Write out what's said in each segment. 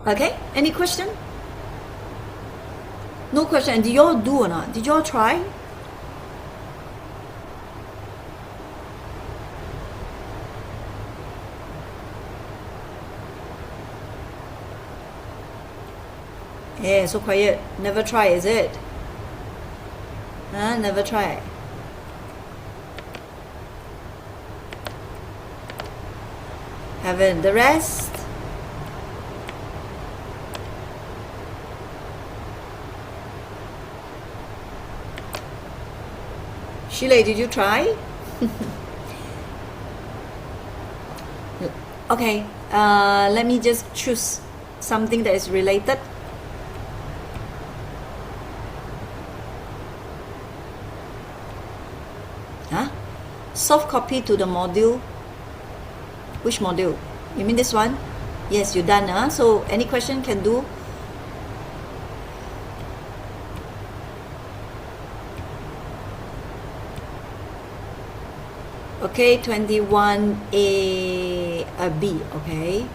Okay, any question? No question. And did y'all do or not? Did y'all try? Yeah, so quiet. Never try, is it? Huh? Never try. Haven't. The rest? Sheila, did you try? Okay, let me just choose something that is related. Huh? Soft copy to the module. Which module? You mean this one? Yes, you done. Huh? So any question can do. Okay, 21A, B, okay.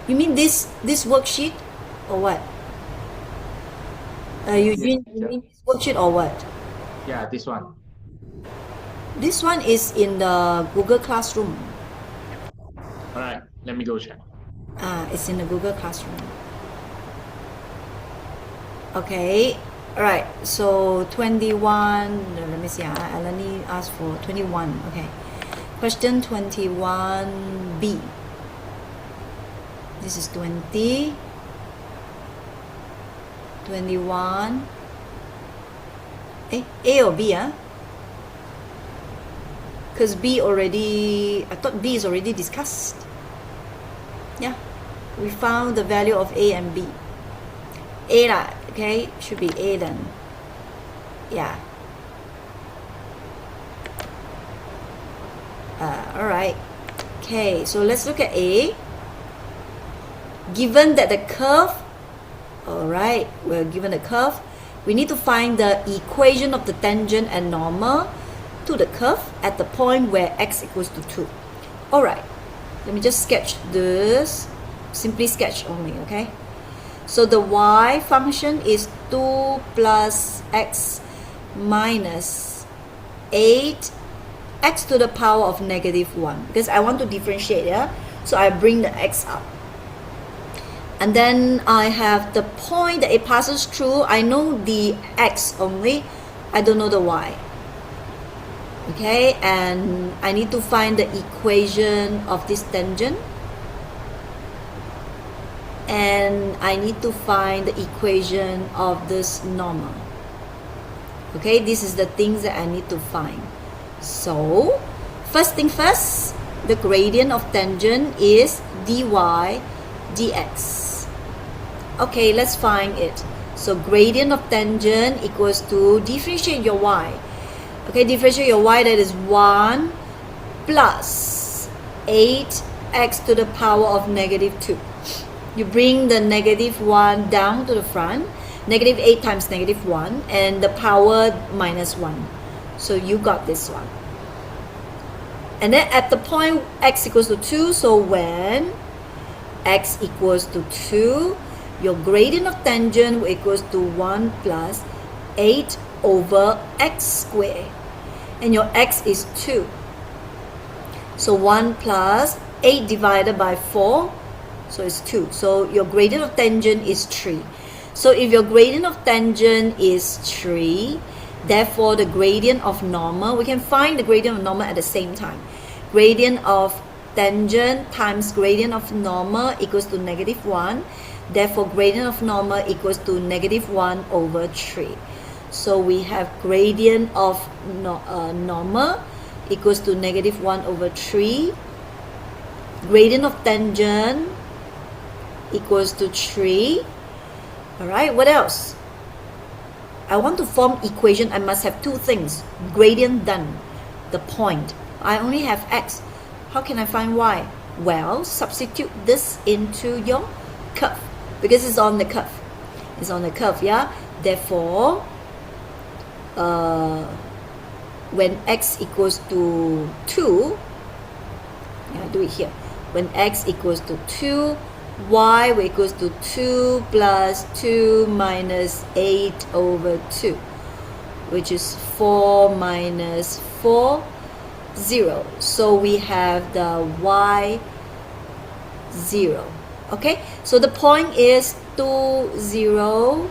You mean this worksheet or what? Eugene, Yes, you teacher. mean this worksheet or what? Yeah, this one. This one is in the Google Classroom. All right, let me go check. It's in the Google Classroom. Okay, all right. So 21. Let me see. Eleni asked for 21. Okay, question 21B. This is 20. 21. A or B? Because B already, I thought B is already discussed. Yeah, we found the value of A and B. A lah, okay, should be A then. Yeah. All right. Okay, so let's look at A. Given that the curve, all right, we're given the curve, we need to find the equation of the tangent and normal to the curve at the point where x equals to 2. All right, let me just sketch this, simply sketch only, okay? So the y function is 2 plus x minus 8 x to the power of negative 1, because I want to differentiate, yeah? So I bring the x up. And then I have the point that it passes through. I know the x only, I don't know the y. Okay, and I need to find the equation of this tangent. And I need to find the equation of this normal. Okay, this is the things that I need to find. So, first thing first, the gradient of tangent is dy dx. Okay, let's find it. So gradient of tangent equals to, differentiate your y. Okay, differentiate your y, that is 1 plus 8x to the power of negative 2. You bring the negative 1 down to the front. Negative 8 times negative 1 and the power minus 1. So you got this one. And then at the point x equals to 2, so when x equals to 2, your gradient of tangent equals to 1 plus 8 over x squared. And your x is 2. So 1 plus 8 divided by 4, so it's 2. So your gradient of tangent is 3. So if your gradient of tangent is 3, therefore the gradient of normal, we can find the gradient of normal at the same time. Gradient of tangent times gradient of normal equals to negative 1. Therefore, gradient of normal equals to negative 1 over 3. So we have gradient of normal equals to negative 1 over 3. Gradient of tangent equals to 3. All right, what else? I want to form equation. I must have two things. Gradient done, the point. I only have x. How can I find y? Well, substitute this into your curve, because it's on the curve. It's on the curve, yeah? Therefore, when x equals to 2, I do it here. When x equals to 2, y will equals to 2 plus 2 minus 8 over 2, which is 4 minus 4, 0. So we have the y 0. Okay, so the point is 2, 0,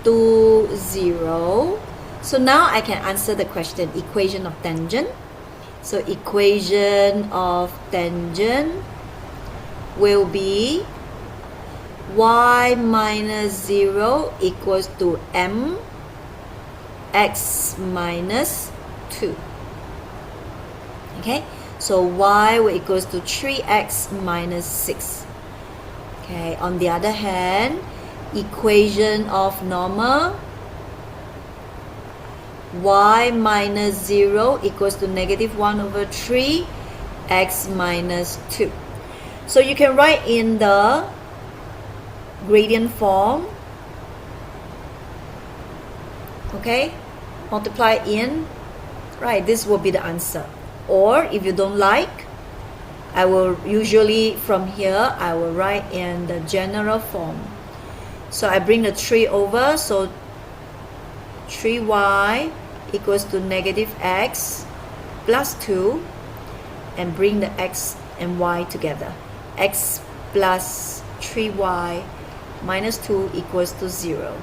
2, 0. So now I can answer the question, equation of tangent. So equation of tangent will be y minus 0 equals to m x minus 2. Okay, so y will equals to 3x minus 6. Okay, on the other hand, equation of normal, y minus 0 equals to negative 1 over 3 x minus 2. So you can write in the gradient form, okay, multiply in, right, this will be the answer. Or if you don't like, I will usually from here I will write in the general form. So I bring the 3 over, so 3y equals to negative x plus 2, and bring the x and y together. X plus 3y minus 2 equals to 0.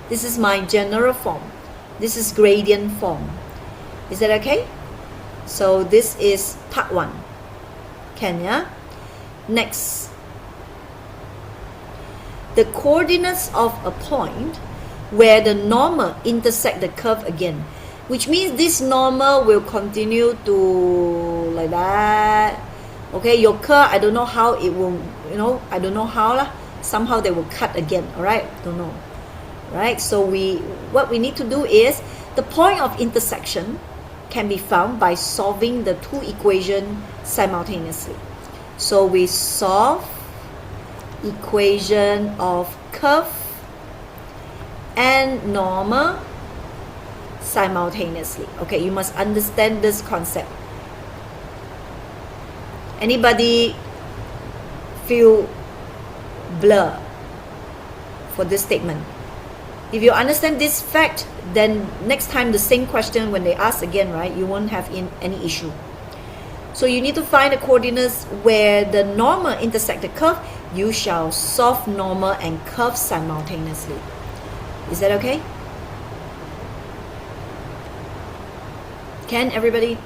This is my general form. This is gradient form. Is that okay? So this is part 1. Can ya? Next, the coordinates of a point where the normal intersect the curve again, which means this normal will continue to like that. Okay, your curve, I don't know how it will, I don't know how lah. Somehow they will cut again. All right, don't know. Right, so what we need to do is the point of intersection can be found by solving the two equations simultaneously. So we solve equation of curve and normal simultaneously. Okay, you must understand this concept. Anybody feel blur for this statement? If you understand this fact, then next time the same question when they ask again, right, you won't have any issue. So you need to find the coordinates where the normal intersect the curve. You shall solve normal and curve simultaneously. Is that okay? Can everybody?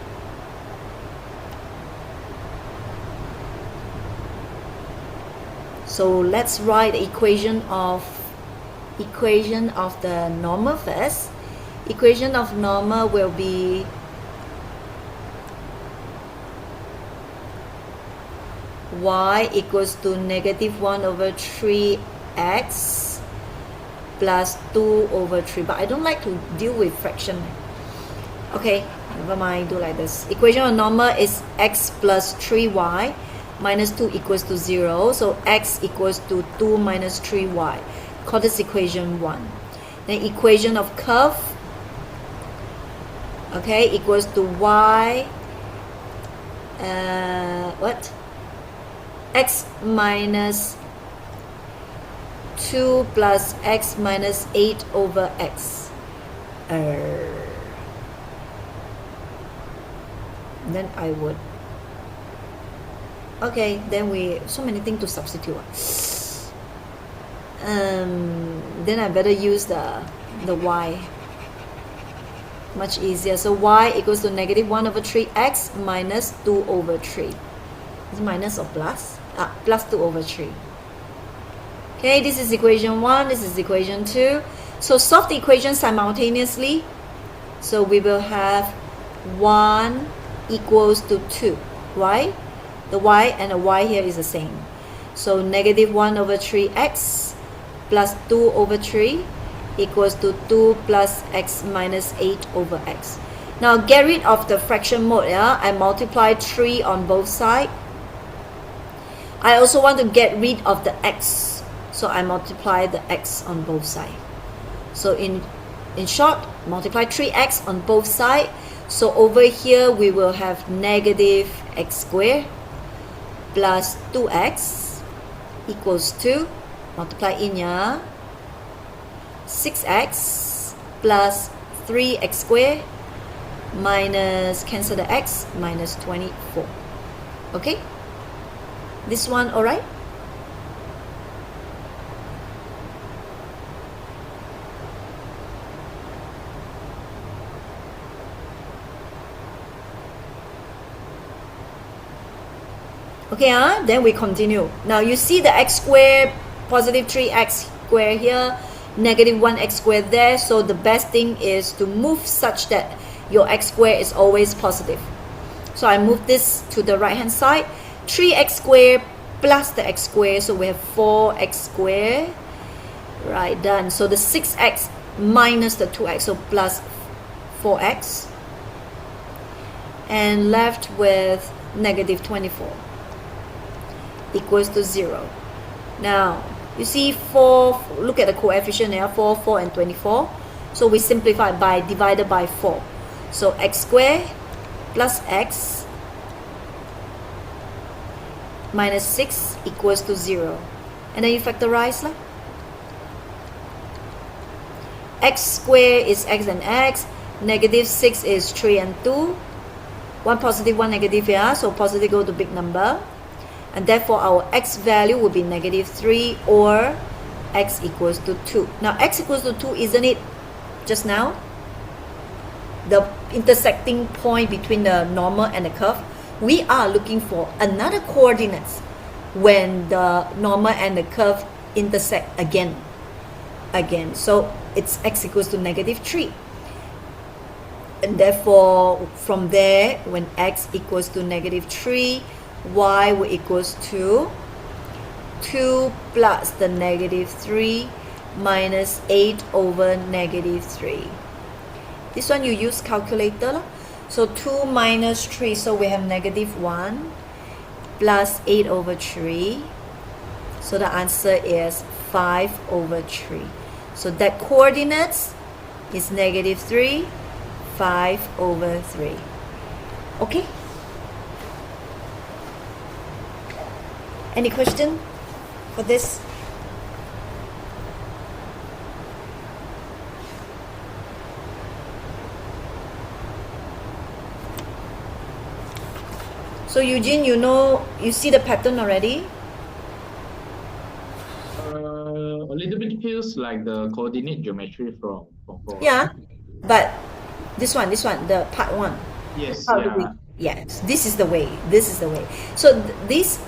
So let's write the equation of the normal first. Equation of normal will be y equals to negative 1 over 3x plus 2 over 3. But I don't like to deal with fraction. Okay, never mind, do like this. Equation of normal is x plus 3y minus 2 equals to 0. So x equals to 2 minus 3y. Call this equation 1. Then equation of curve, okay, equals to y x minus 2 plus x minus 8 over x. Then I would, okay, then so many things to substitute. Then I better use the y. Much easier. So y equals to negative 1 over 3x minus 2 over 3. Is it minus or plus? Plus 2 over 3. Okay, this is equation 1, this is equation 2. So solve the equation simultaneously. So we will have 1 equals to 2, right? The y and the y here is the same. So negative 1 over 3x plus 2 over 3 equals to 2 plus x minus 8 over x. Now get rid of the fraction mode. Yeah, I multiply 3 on both sides. I also want to get rid of the x, so I multiply the x on both sides. So in short, multiply 3x on both sides. So over here we will have negative x squared plus 2x equals to, multiply in ya, 6x plus 3x squared minus, cancel the x, minus 24. Okay? This one alright? Okay, then we continue. Now you see the x squared, positive 3x squared here, negative 1x squared there. So the best thing is to move such that your x squared is always positive. So I move this to the right hand side. 3x squared plus the x squared. So we have 4x squared. Right, done. So the 6x minus the 2x, so plus 4x. And left with negative 24. Equals to 0. Now, you see 4, look at the coefficient here, 4, 4, and 24. So we simplify by divided by 4. So x squared plus x minus 6 equals to 0. And then you factorize. X squared is x and x. Negative 6 is 3 and 2. 1 positive, 1 negative here. So positive go to big number. And therefore our x value will be negative 3 or x equals to 2. Now x equals to 2, isn't it just now? The intersecting point between the normal and the curve. We are looking for another coordinates when the normal and the curve intersect again. So it's x equals to negative 3. And therefore from there, when x equals to negative 3, y will equals to 2 plus the negative 3 minus 8 over negative 3. This one you use calculator. So 2 minus 3, so we have negative 1 plus 8 over 3. So the answer is 5 over 3. So that coordinates is negative 3, 5 over 3. Okay? Any question for this? So Eugene, you see the pattern already? A little bit feels like the coordinate geometry from 4. Yeah, but this one, the part 1. Yes, How do we? Yes, this is the way. So this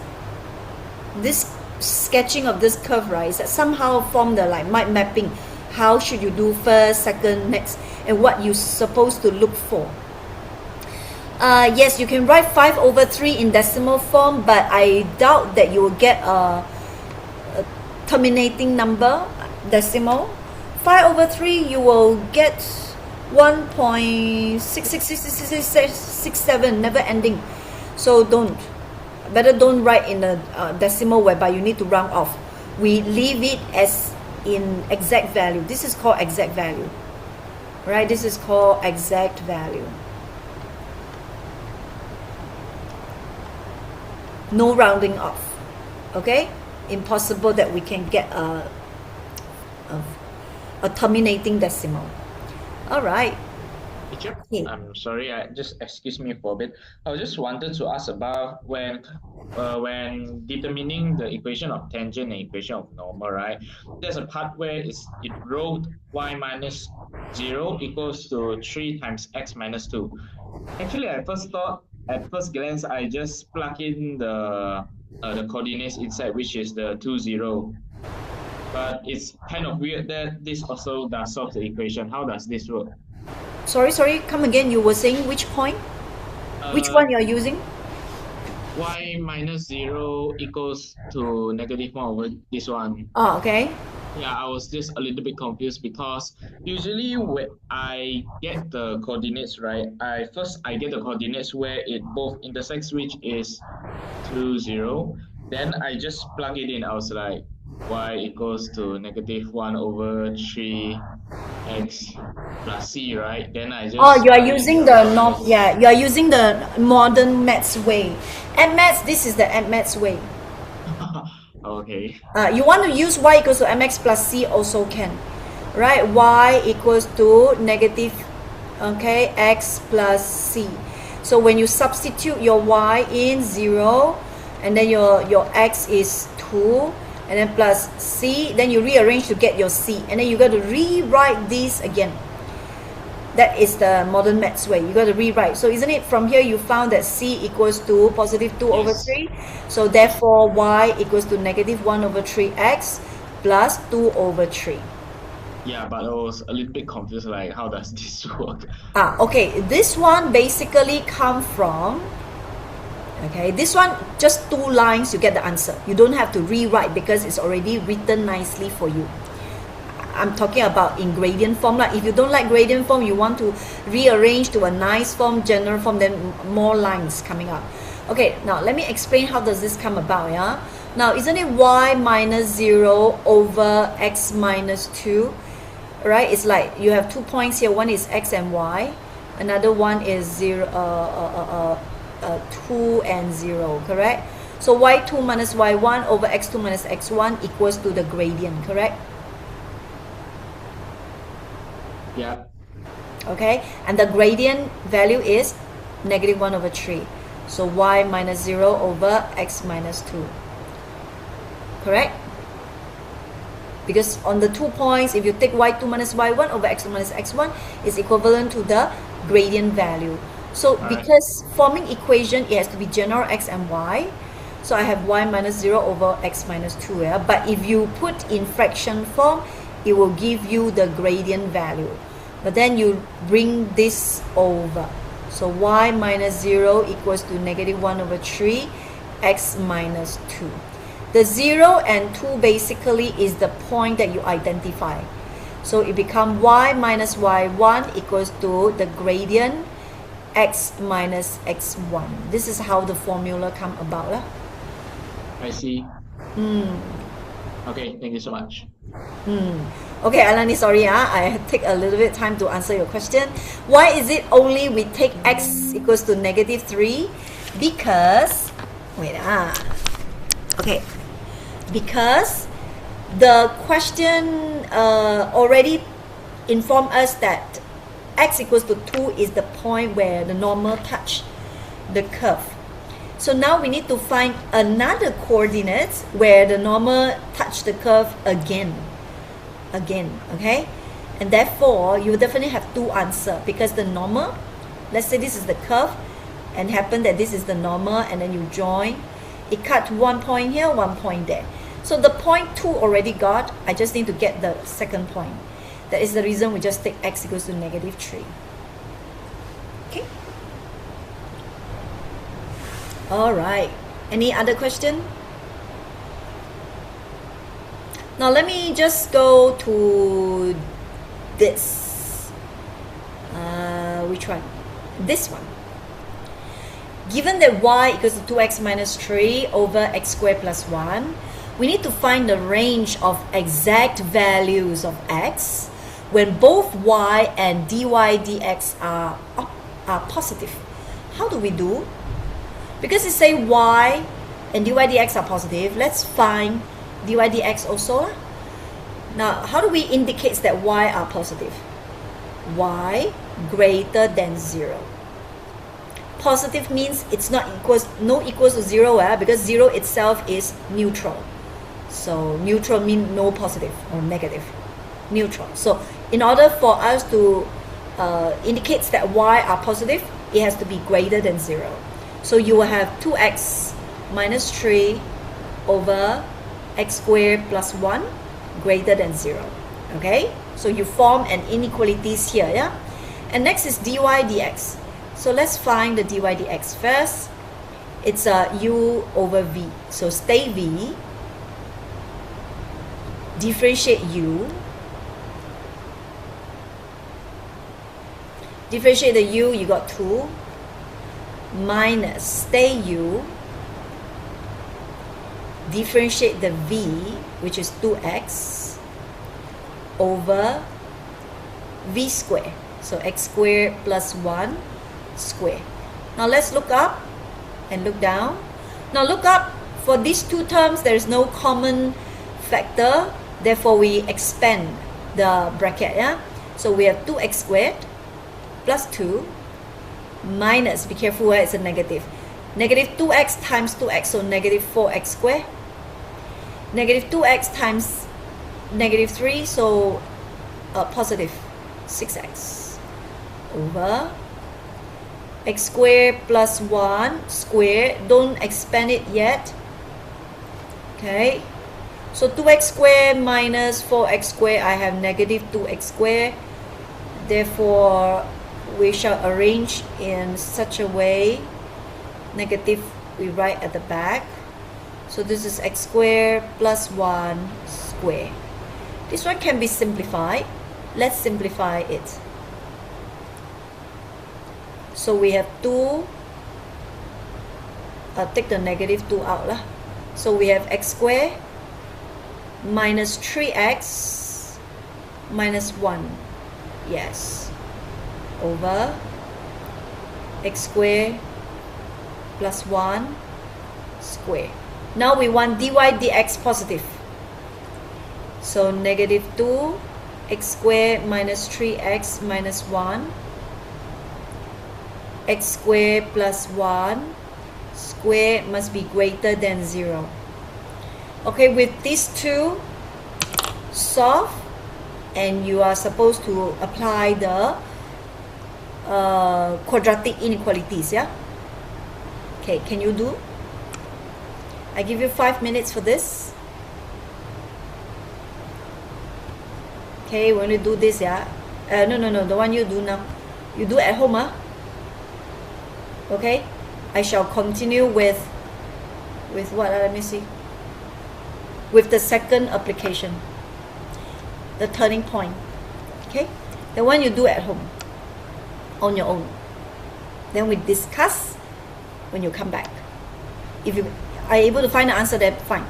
sketching of this curve, right, is that somehow form the like mind mapping. How should you do first, second, next, and what you're supposed to look for. Yes, you can write 5 over 3 in decimal form, but I doubt that you will get a terminating number, decimal. 5 over 3, you will get 1.66667, never ending. So better don't write in a decimal whereby you need to round off. We leave it as in exact value. This is called exact value. Right? This is called exact value. No rounding off. Okay? Impossible that we can get a terminating decimal. All right. Teacher, Okay. I'm sorry, just excuse me for a bit. I just wanted to ask about when determining the equation of tangent and equation of normal, right? There's a part where it wrote y minus 0 equals to 3 times x minus 2. Actually, I first thought, at first glance, I just plug in the coordinates inside, which is the 2, 0. But it's kind of weird that this also does solve the equation. How does this work? Sorry, come again. You were saying which point? Which one you are using? Y minus 0 equals to negative 1 over this one. Oh, okay. Yeah, I was just a little bit confused because usually when I get the coordinates, right, I get the coordinates where it both intersects, which is 2, 0. Then I just plug it in. I was like, y equals to negative 1 over 3 x plus c, right? Then I just Oh, you are put in using the the norm. Yeah, you are using the modern maths way. Maths, this is the maths way. Okay. You want to use y equals to mx plus c also can, right? Y equals to negative, okay, x plus c. So when you substitute your y in 0, and then your x is 2, and then plus c, then you rearrange to get your c, and then you got to rewrite this again. That is the modern maths way. You got to rewrite. So isn't it from here you found that c equals to positive 2 over Yes. 3? So therefore y equals to negative 1 over 3x plus 2 over 3. Yeah, but I was a little bit confused, like how does this work? Okay, this one basically come from, okay, this one just 2 lines you get the answer. You don't have to rewrite because it's already written nicely for you. I'm talking about in gradient form. Like if you don't like gradient form, you want to rearrange to a nice form, general form, then more lines coming up. Okay, now let me explain how does this come about. Yeah. Now isn't it y minus 0 over x minus 2? Right? It's like you have 2 points here. One is x and y. Another one is 2 and 0. Correct? So y2 minus y1 over x2 minus x1 equals to the gradient. Correct? Yeah. Okay, and the gradient value is negative 1 over 3. So y minus 0 over x minus 2. Correct? Because on the 2 points, if you take y2 minus y1 over x2 minus x1 is equivalent to the gradient value. So because forming equation, it has to be general x and y. So I have y minus 0 over x minus 2. Yeah? But if you put in fraction form, it will give you the gradient value. But then you bring this over. So y minus 0 equals to negative 1 over 3 x minus 2. The 0 and 2 basically is the point that you identify. So it becomes y minus y1 equals to the gradient x minus x1. This is how the formula come about. I see. Okay, thank you so much. Okay, Alani, sorry, I take a little bit time to answer your question. Why is it only we take x equals to negative 3? Because, okay, because the question already informed us that x equals to 2 is the point where the normal touch the curve. So now we need to find another coordinate where the normal touch the curve again, okay? And therefore, you definitely have 2 answers because the normal, let's say this is the curve and happen that this is the normal, and then you join, it cut 1 point here, 1 point there. So the point 2 already got, I just need to get the second point. That is the reason we just take x equals to negative 3. Okay? All right. Any other question? Now let me just go to this. Which one? This one. Given that y equals to 2x minus 3 over x squared plus 1, we need to find the range of exact values of x when both y and dy dx are positive. How do we do? Because it say y and dy dx are positive, let's find dy dx also. Now, how do we indicate that y are positive? Y greater than 0. Positive means it's not equals, no equals to 0, because 0 itself is neutral. So neutral means no positive or negative. Neutral. So in order for us to indicate that y are positive, it has to be greater than 0. So you will have 2x minus 3 over x squared plus 1 greater than 0. Okay? So you form an inequalities here, yeah? And next is dy dx. So let's find the dy dx first. It's u over v. So stay v. Differentiate u. Differentiate the u, you got 2. Minus stay u, differentiate the v, which is 2x, over v squared. So x squared plus 1 squared. Now let's look up and look down. Now look up. For these two terms, there is no common factor. Therefore, we expand the bracket. Yeah. So we have 2x squared plus 2 minus, be careful, it's a negative. Negative 2x times 2x, so negative 4x squared. Negative 2x times negative 3, so positive 6x over x squared plus 1 squared. Don't expand it yet. Okay, so 2x squared minus 4x squared, I have negative 2x squared. Therefore, we shall arrange in such a way, negative we write at the back. So this is x squared plus 1 squared. This one can be simplified. Let's simplify it. So we have 2, take the negative 2 out lah. So we have x squared minus 3x minus 1, yes, over x squared plus 1 squared. Now we want dy dx positive. So negative 2 x squared minus 3x minus 1 x squared plus 1 squared must be greater than 0. Okay, with these two, solve, and you are supposed to apply the quadratic inequalities. Yeah. Okay, can you do? I give you 5 minutes for this. Okay, when you do this, yeah. No, the one you do now. You do at home, huh? Okay, I shall continue with what? Let me see. With the second application, the turning point. Okay, the one you do at home on your own. Then we discuss when you come back. If you are able to find the answer, then fine.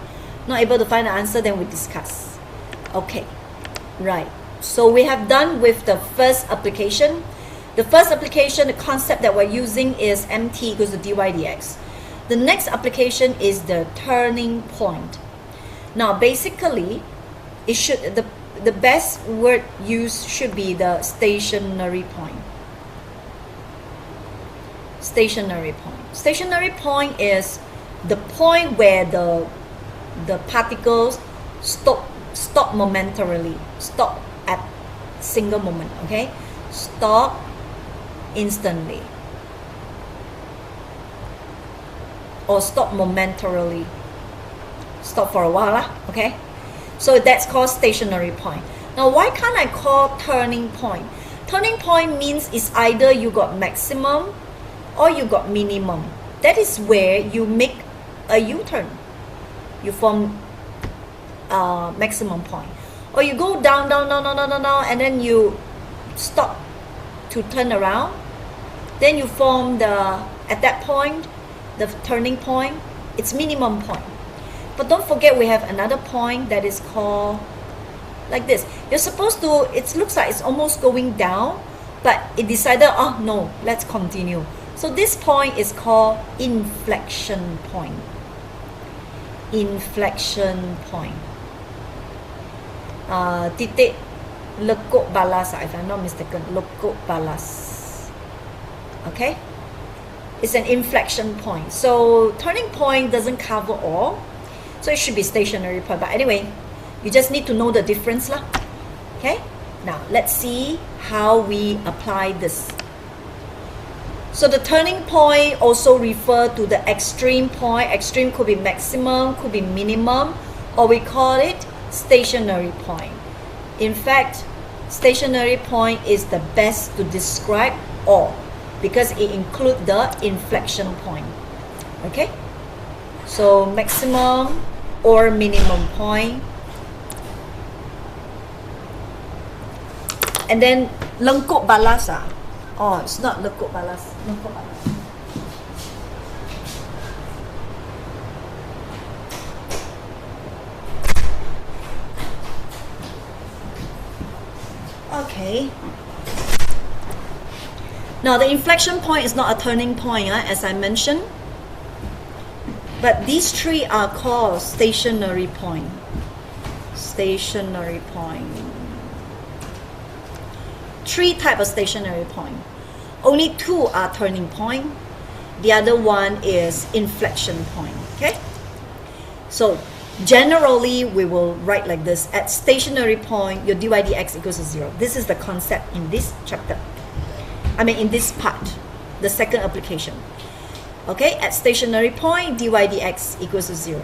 Not able to find the answer, then we discuss. Okay, right. So we have done with the first application. The first application, the concept that we're using is mt equals to dy dx. The next application is the turning point. Now basically, it should the best word used should be the stationary point. Stationary point. Stationary point is the point where the particles stop momentarily, stop at single moment. Okay, stop instantly or stop momentarily, stop for a while lah. Okay, so that's called stationary point. Now why can't I call turning point? Turning point means it's either you got maximum or you got minimum. That is where you make a U-turn. You form maximum point, or you go down, and then you stop to turn around. Then you form at that point, the turning point. It's minimum point. But don't forget, we have another point that is called like this. You're supposed to, it looks like it's almost going down, but it decided, oh no, let's continue. So this point is called inflection point. Inflection point. Titik lekuk balas, if I'm not mistaken, lekuk balas. Okay, it's an inflection point. So turning point doesn't cover all, so it should be stationary point. But anyway, you just need to know the difference lah. Okay, now let's see how we apply this. So the turning point also refer to the extreme point. Extreme could be maximum, could be minimum, or we call it stationary point. In fact, stationary point is the best to describe all, because it includes the inflection point. Okay, so maximum or minimum point, and then lengkok balas. Oh, it's not lekuk balas. Lengkok balas. Okay. Now the inflection point is not a turning point, as I mentioned, but these three are called stationary point. Stationary point. Three types of stationary point. Only two are turning point. The other one is inflection point. Okay. So generally we will write like this: at stationary point, your dy dx equals to 0. This is the concept in this chapter. I mean in this part, the second application. Okay, at stationary point, dy dx equals to 0.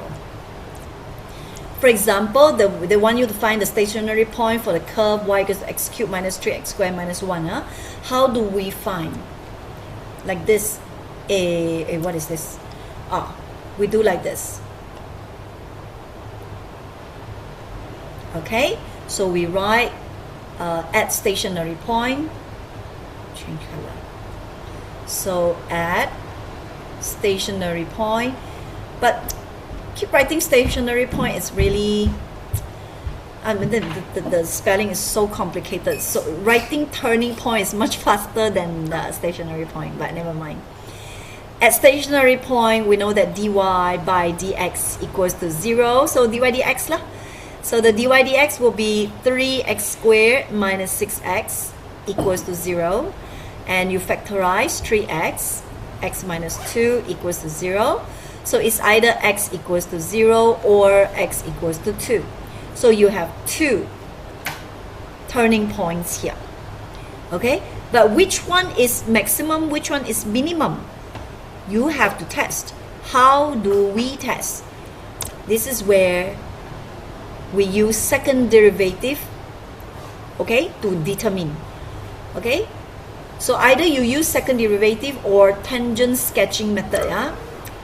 For example, they want you to find the stationary point for the curve y equals to x cubed minus 3x squared minus 1. How do we find? Like this. What is this? We do like this. Okay, so we write at stationary point. Change color. So at stationary point, but keep writing stationary point is really, I mean, the spelling is so complicated. So writing turning point is much faster than the stationary point, but never mind. At stationary point, we know that dy by dx equals to 0. So dy dx lah. So the dy dx will be 3x squared minus 6x equals to 0. And you factorize 3x, x minus 2 equals to 0. So it's either x equals to 0 or x equals to 2. So you have two turning points here. Okay, but which one is maximum, which one is minimum? You have to test. How do we test? This is where we use second derivative, okay, to determine. Okay, so either you use second derivative or tangent sketching method.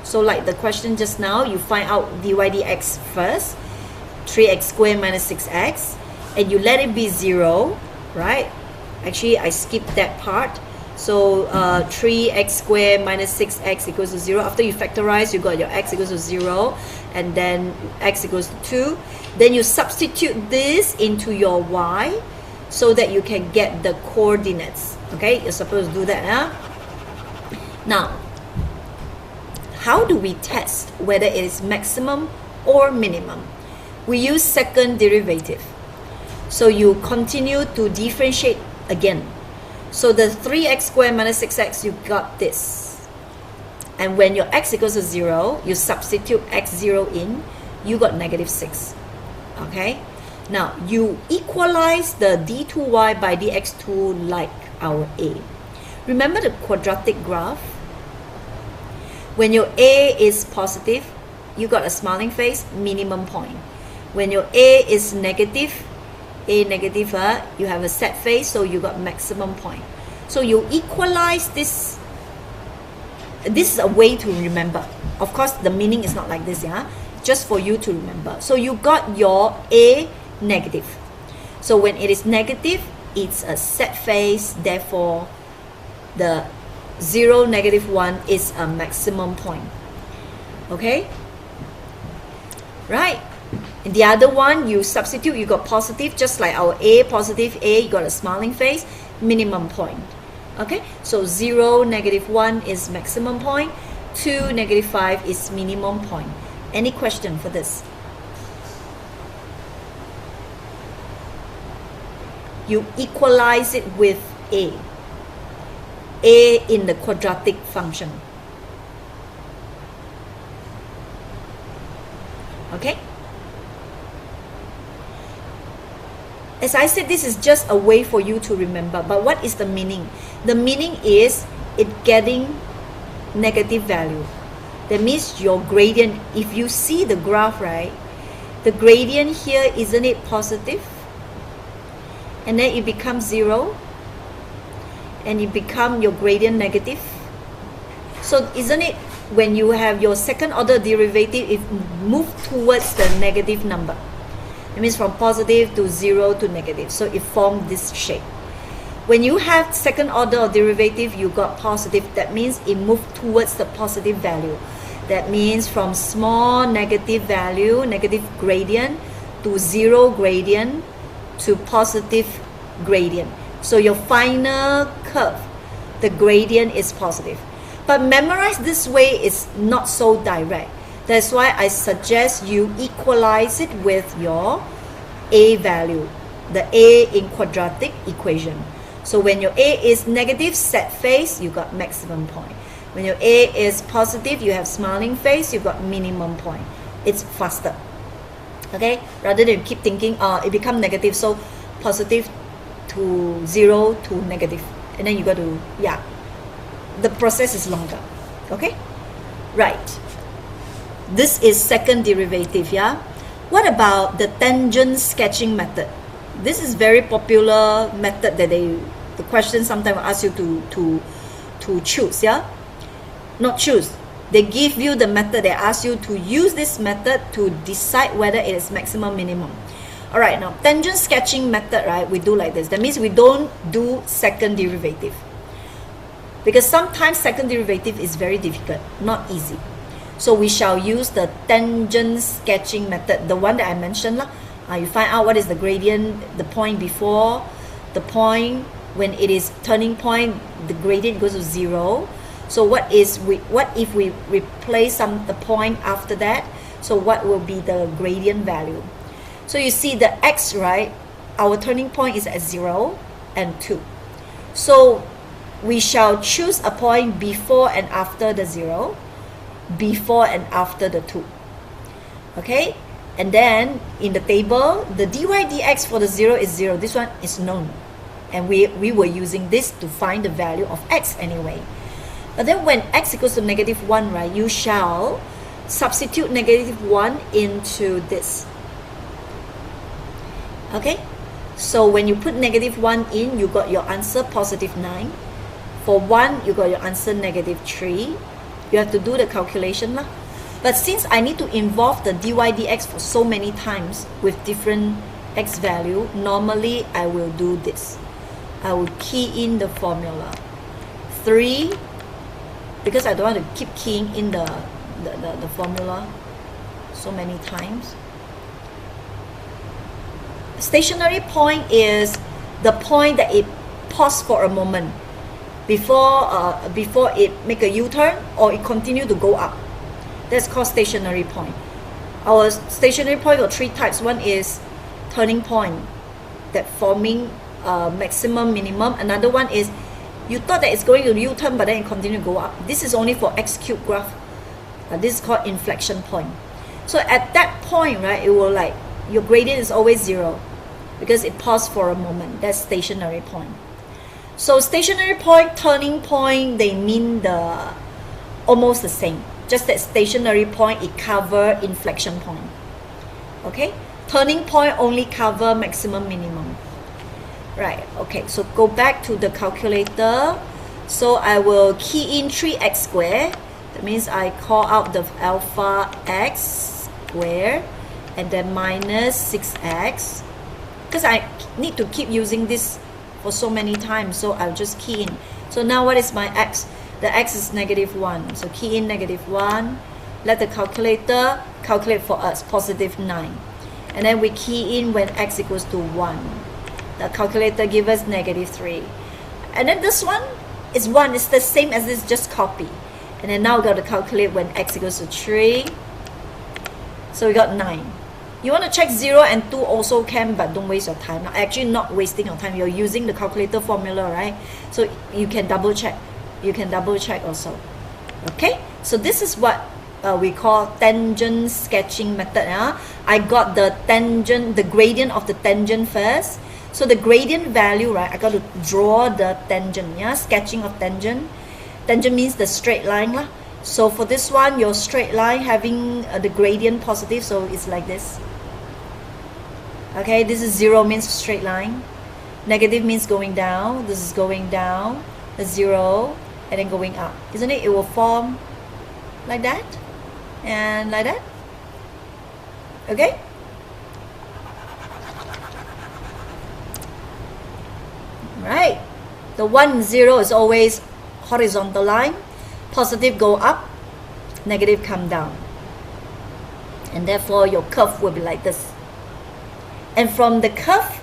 So like the question just now, you find out dy dx first, 3x squared minus 6x, and you let it be 0, right? Actually, I skipped that part. So 3x squared minus 6x equals to 0. After you factorize, you got your x equals to 0, and then x equals to 2. Then you substitute this into your y so that you can get the coordinates. Okay, you're supposed to do that. Now, how do we test whether it is maximum or minimum? We use second derivative. So you continue to differentiate again. So the 3x squared minus 6x, you got this. And when your x equals to 0, you substitute x0 in, you got negative 6. Okay? Now, you equalize the d2y by dx2 like our a. Remember the quadratic graph? When your a is positive, you got a smiling face, minimum point. When your a is negative, a negative, you have a sad face, so you got maximum point. So you equalize this. This is a way to remember. Of course, the meaning is not like this, just for you to remember. So you got your a negative. So when it is negative, it's a sad face, therefore the 0, negative 1 is a maximum point. Okay? Right? And the other one, you substitute, you got positive, just like our a, positive a, you got a smiling face, minimum point. Okay? So 0, negative 1 is maximum point, 2, negative 5 is minimum point. Any question for this? You equalize it with a in the quadratic function. Okay? As I said, this is just a way for you to remember. But what is the meaning? The meaning is it getting negative value. That means your gradient, if you see the graph, right? The gradient here, isn't it positive? And then it becomes 0. And it becomes your gradient negative. So isn't it when you have your second order derivative, it moves towards the negative number? It means from positive to 0 to negative. So it forms this shape. When you have second order derivative, you got positive. That means it moved towards the positive value. That means from small negative value, negative gradient, to 0 gradient, to positive gradient. So your final curve the gradient is positive. But memorize this way is not so direct. That's why I suggest you equalize it with your A value, the A in quadratic equation. So when your A is negative, sad face, you got maximum point. When your A is positive, you have smiling face, you got minimum point. It's faster. Okay? Rather than keep thinking, it become negative, so positive to 0 to negative. And then you got to, yeah. The process is longer. Okay? Right. This is second derivative, yeah? What about the tangent sketching method? This is very popular method that the question sometimes will ask you to choose, yeah? Not choose. They give you the method, they ask you to use this method to decide whether it is maximum, minimum. Alright, now tangent sketching method, right, we do like this. That means we don't do second derivative. Because sometimes second derivative is very difficult, not easy. So we shall use the tangent sketching method, the one that I mentioned. You find out what is the gradient, the point before, the point when it is turning point, the gradient goes to 0. So what if we replace the point after that? So what will be the gradient value? So you see the x, right? Our turning point is at 0 and 2. So we shall choose a point before and after the 0, before and after the 2. Okay? And then in the table, the dy dx for the 0 is 0. This one is known. And we were using this to find the value of x anyway. But then when x equals to negative 1, right, you shall substitute negative 1 into this. Okay? So when you put negative 1 in, you got your answer positive 9. For 1, you got your answer negative 3. You have to do the calculation. But since I need to involve the dy dx for so many times with different x value, normally I will do this. I will key in the formula. 3, because I don't want to keep keying in the formula so many times. Stationary point is the point that it paused for a moment before it make a U-turn or it continue to go up. That's called stationary point. Our stationary point got 3 types. One is turning point that forming maximum, minimum. Another one is you thought that it's going to U-turn but then it continue to go up. This is only for x cube graph. This is called inflection point. So at that point, right, it will like your gradient is always 0 because it paused for a moment. That's stationary point. So stationary point, turning point, they mean almost the same. Just that stationary point, it cover inflection point. Okay? Turning point only cover maximum, minimum. Right, okay, so go back to the calculator. So I will key in 3x squared. That means I call out the alpha x squared and then minus 6x. Because I need to keep using this for so many times, so I'll just key in. So now what is my x? The x is negative 1. So key in negative 1. Let the calculator calculate for us, positive 9. And then we key in when x equals to 1. The calculator gives us negative 3. And then this one is 1. It's the same as this, just copy. And then now we got to calculate when x equals to 3. So we got 9. You want to check 0 and 2 also can, but don't waste your time. Now, actually not wasting your time. You're using the calculator formula, right? So you can double check. You can double check also. Okay? So this is what we call tangent sketching method. I got the tangent, the gradient of the tangent first. So the gradient value, right, I got to draw the tangent, sketching of tangent. Tangent means the straight line. So for this one, your straight line having the gradient positive, so it's like this. Okay, this is 0 means straight line. Negative means going down. This is going down. The 0 and then going up. Isn't it? It will form like that and like that. Okay? Right. The 1, 0 is always horizontal line. Positive go up, negative come down. And therefore your curve will be like this. And from the curve,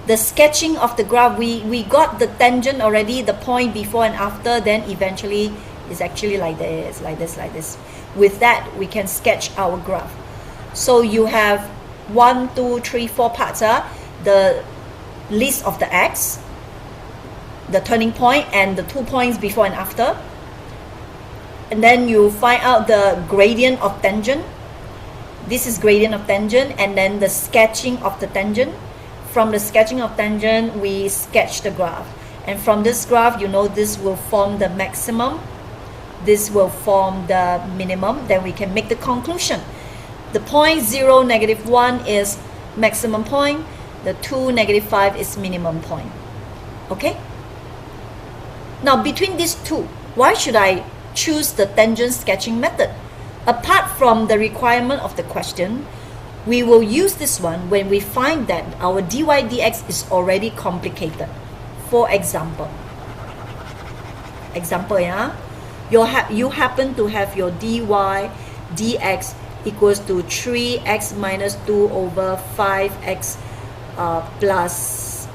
the sketching of the graph, we got the tangent already, the point before and after, then eventually it's actually like this, like this, like this. With that, we can sketch our graph. So you have 1, 2, 3, 4 parts. The list of the x, the turning point, and the 2 points before and after. And then you find out the gradient of tangent. This is gradient of tangent, and then the sketching of the tangent. From the sketching of tangent, we sketch the graph. And from this graph, you know this will form the maximum. This will form the minimum. Then we can make the conclusion. The point 0, -1 is maximum point. The 2, -5 is minimum point. Okay? Now, between these two, why should I choose the tangent sketching method? Apart from the requirement of the question, we will use this one when we find that our dy dx is already complicated. For example, yeah, you happen to have your dy dx equals to 3x minus 2 over 5x plus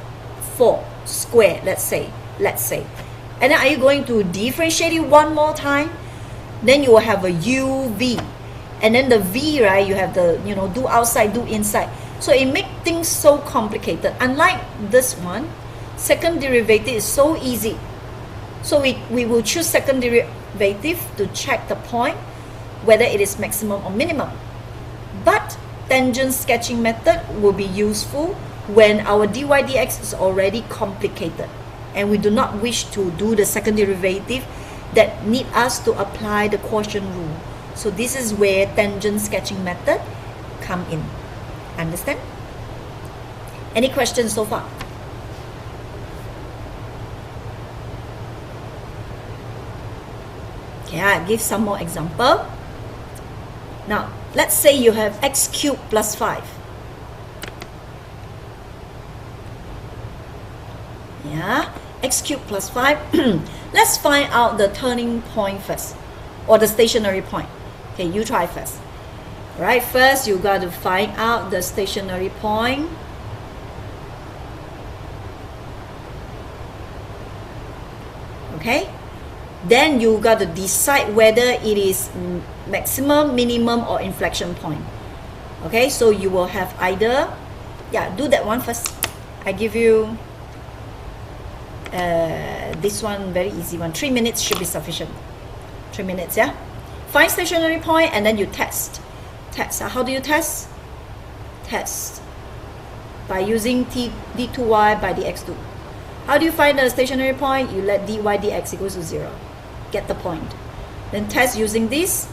4 squared, let's say. And then are you going to differentiate it one more time? Then you will have a uv. And then the v, right, you have the, do outside, do inside. So it makes things so complicated. Unlike this one, second derivative is so easy. So we will choose second derivative to check the point, whether it is maximum or minimum. But tangent sketching method will be useful when our dy dx is already complicated and we do not wish to do the second derivative that need us to apply the quotient rule. So this is where tangent sketching method come in. Understand? Any questions so far? Okay, I'll give some more example. Now, let's say you have x cubed plus 5. Yeah, x cubed plus 5. Let's find out the turning point first, or the stationary point. Okay, you try first. Right, first you got to find out the stationary point. Okay, then you got to decide whether it is maximum, minimum, or inflection point. Okay, so you will have either, do that one first. I give you this one, very easy one. 3 minutes should be sufficient. 3 minutes, yeah. Find stationary point and then you test. How do you test? Test by using d2y by dx2. How do you find the stationary point? You let dy dx equals to 0. Get the point. Then test using this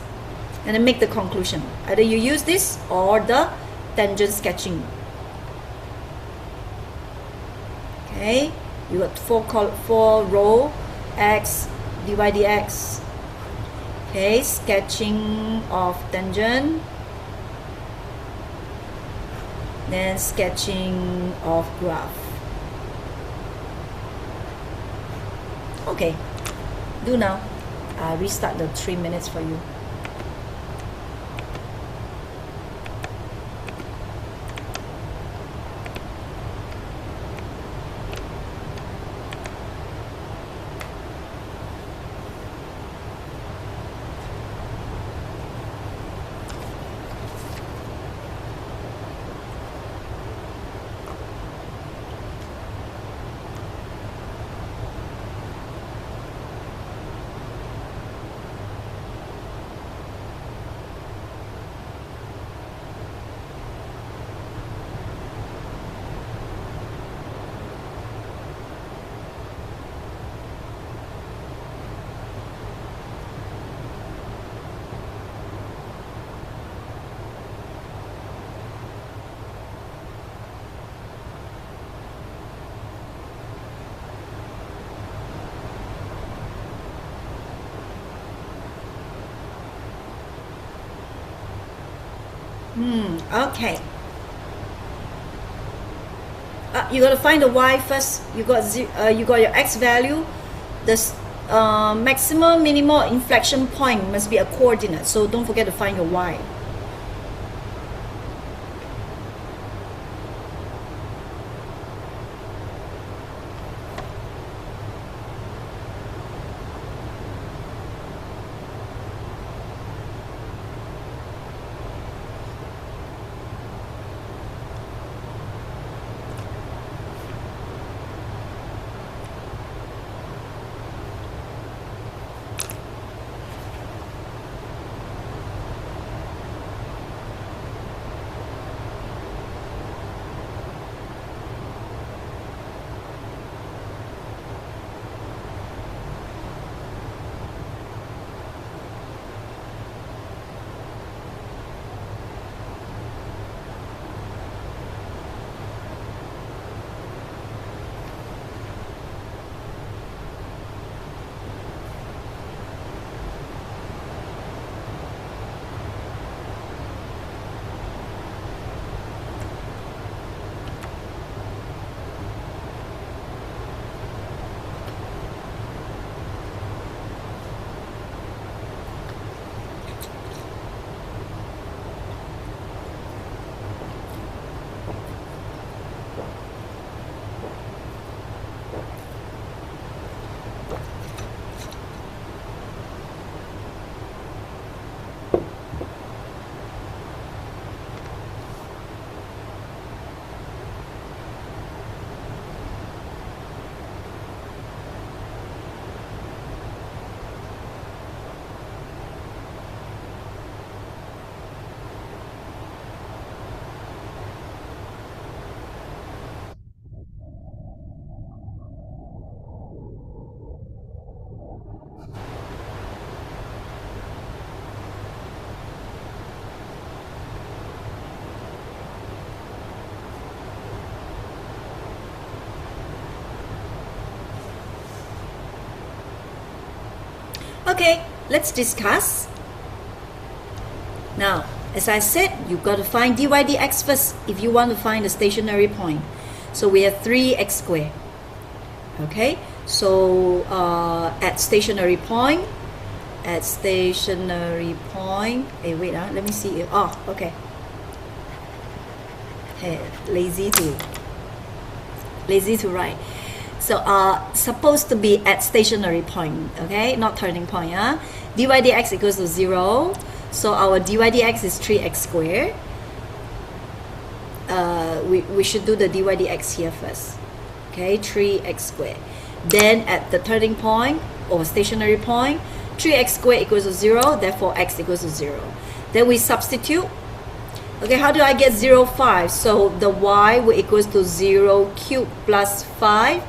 and then make the conclusion. Either you use this or the tangent sketching. Okay, you got 4 row x dy dx. Okay, sketching of tangent, then sketching of graph. Okay, do now. I restart the 3 minutes for you. Okay. You got to find the y first. You got your x value. The maximum, minimum, inflection point must be a coordinate. So don't forget to find your y. Okay, let's discuss. Now, as I said, you've got to find dy dx first if you want to find the stationary point. So we have 3x squared. Okay, so at stationary point, hey, wait, let me see. Oh, okay. Hey, lazy to write. So supposed to be at stationary point, okay, not turning point. Dy dx equals to 0. So our dy dx is 3x squared. We should do the dy dx here first. Okay, 3x squared. Then at the turning point or stationary point, 3x squared equals to 0, therefore x equals to 0. Then we substitute. Okay, how do I get 0, 5? So the y will equals to 0 cubed plus 5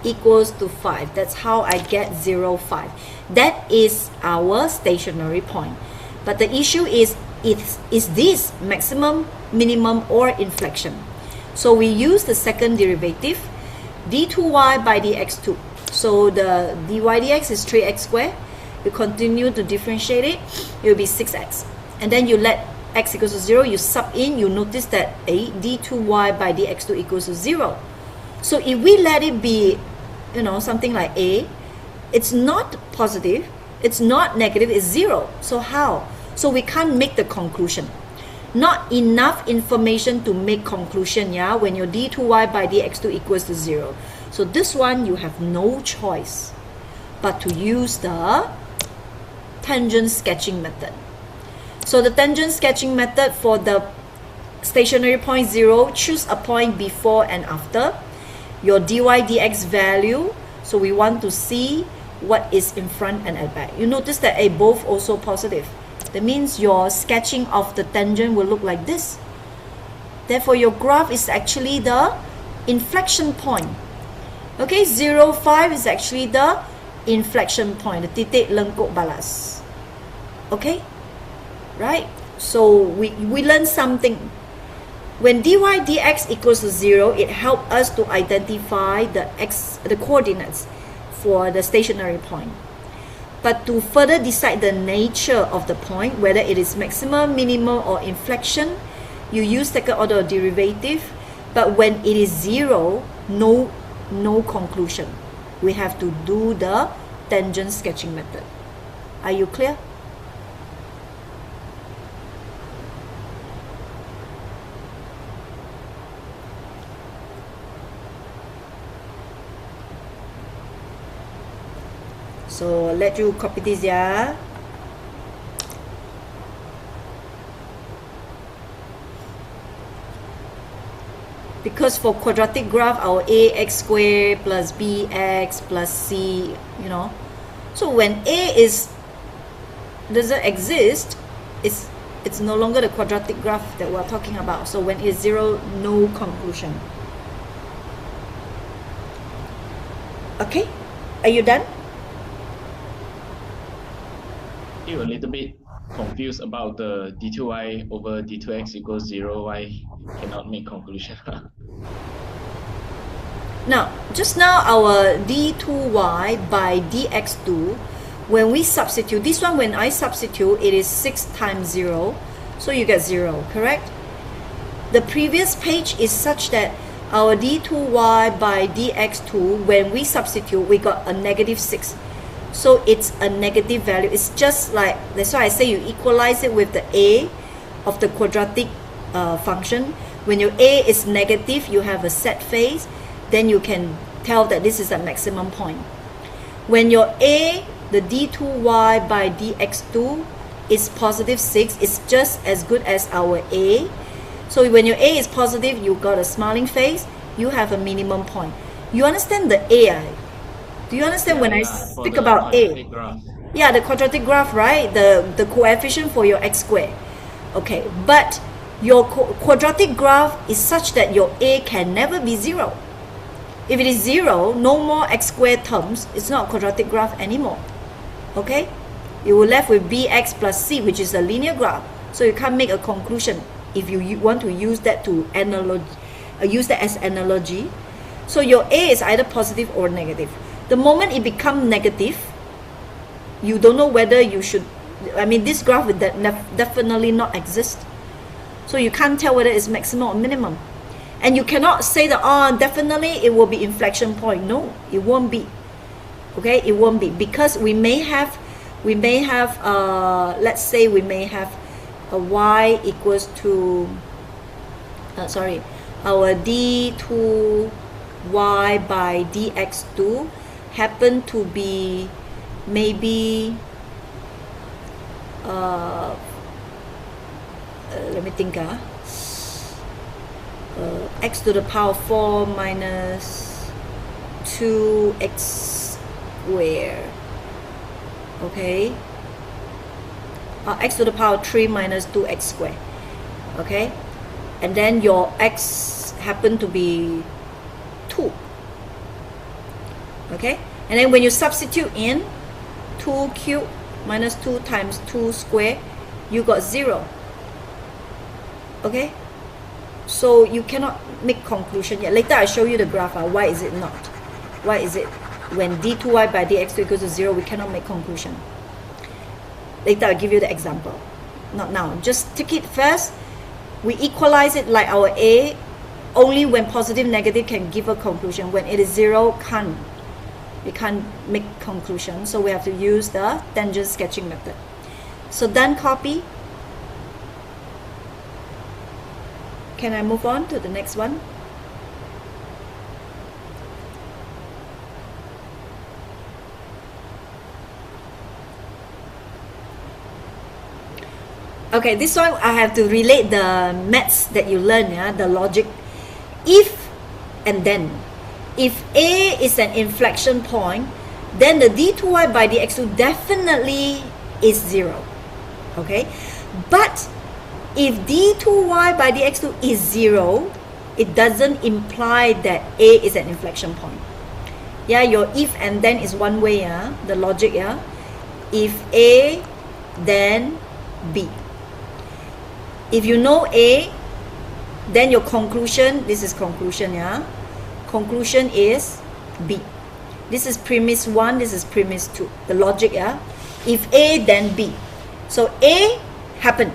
equals to 5. That's how I get 0, 5. That is our stationary point. But the issue is this maximum, minimum, or inflection? So we use the second derivative, d2y by dx2. So the dy dx is 3x squared. You continue to differentiate it, it will be 6x. And then you let x equals to 0, you sub in, you notice that d2y by dx2 equals to 0. So if we let it be, something like a, it's not positive, it's not negative, it's 0. So how? So we can't make the conclusion. Not enough information to make conclusion, when your d2y by dx2 equals to 0. So this one, you have no choice but to use the tangent sketching method. So the tangent sketching method for the stationary point 0, choose a point before and after your dy dx value. So we want to see what is in front and at back. You notice that both also positive. That means your sketching of the tangent will look like this. Therefore, your graph is actually the inflection point. Okay, 0, 5 is actually the inflection point, the titik lengkuk balas. Okay, right? So we learn something. When dy dx equals to 0, it helps us to identify the coordinates for the stationary point. But to further decide the nature of the point, whether it is maximum, minimum, or inflection, you use second order derivative. But when it is 0, no conclusion. We have to do the tangent sketching method. Are you clear? So let you copy this, Because for quadratic graph, our ax squared plus bx plus c, So when a doesn't exist, it's no longer the quadratic graph that we're talking about. So when it's 0, no conclusion. Okay, are you done? You're a little bit confused about the d2y over d2x equals 0. Why cannot make conclusion? Now, just now our d2y by dx2, when we substitute, this one when I substitute, it is 6 times 0. So you get 0, correct? The previous page is such that our d2y by dx2, when we substitute, we got a negative 6. So it's a negative value. It's just like, that's why I say you equalize it with the a of the quadratic function. When your a is negative, you have a set phase, then you can tell that this is a maximum point. When your a, the d2y by dx2 is positive 6, it's just as good as our a. So when your a is positive, you got a smiling face, you have a minimum point. You understand the a? Do you understand when I speak about a? Graph. Yeah, the quadratic graph, right? The coefficient for your x squared. Okay, but your quadratic graph is such that your a can never be 0. If it is 0, no more x squared terms. It's not a quadratic graph anymore. Okay? You will left with bx plus c, which is a linear graph. So you can't make a conclusion if you want to use that to use that as analogy. So your a is either positive or negative. The moment it becomes negative, you don't know whether you should, I mean, this graph would definitely not exist. So you can't tell whether it's maximum or minimum. And you cannot say that, oh, definitely it will be inflection point. No, it won't be. Okay, it won't be, because we may have, let's say we may have a y equals to, our d2y by dx2 happen to be maybe, let me think, x to the power 4 minus 2x squared, okay, x to the power 3 minus 2x squared, okay, and then your x happen to be 2, okay, and then when you substitute in 2 cubed minus 2 times 2 squared, you got 0, okay. So you cannot make conclusion yet. Later I show you the graph. Why is it not? Why is it when d2y by dx2 equals to 0, we cannot make conclusion? Later I'll give you the example. Not now. Just take it first. We equalize it like our a. Only when positive, negative can give a conclusion. When it is 0, can't. We can't make conclusion. So we have to use the tangent sketching method. So done, copy. Can I move on to the next one? Okay, this one I have to relate the maths that you learn, the logic. If and then. If A is an inflection point, then the d2y by dx2 definitely is 0. Okay? But if d2y by dx2 is 0, it doesn't imply that A is an inflection point. Yeah, your if and then is one way, the logic, if A, then B. If you know A, then your conclusion, this is conclusion, conclusion is B. This is premise 1, this is premise 2. The logic, if A, then B. So A happened,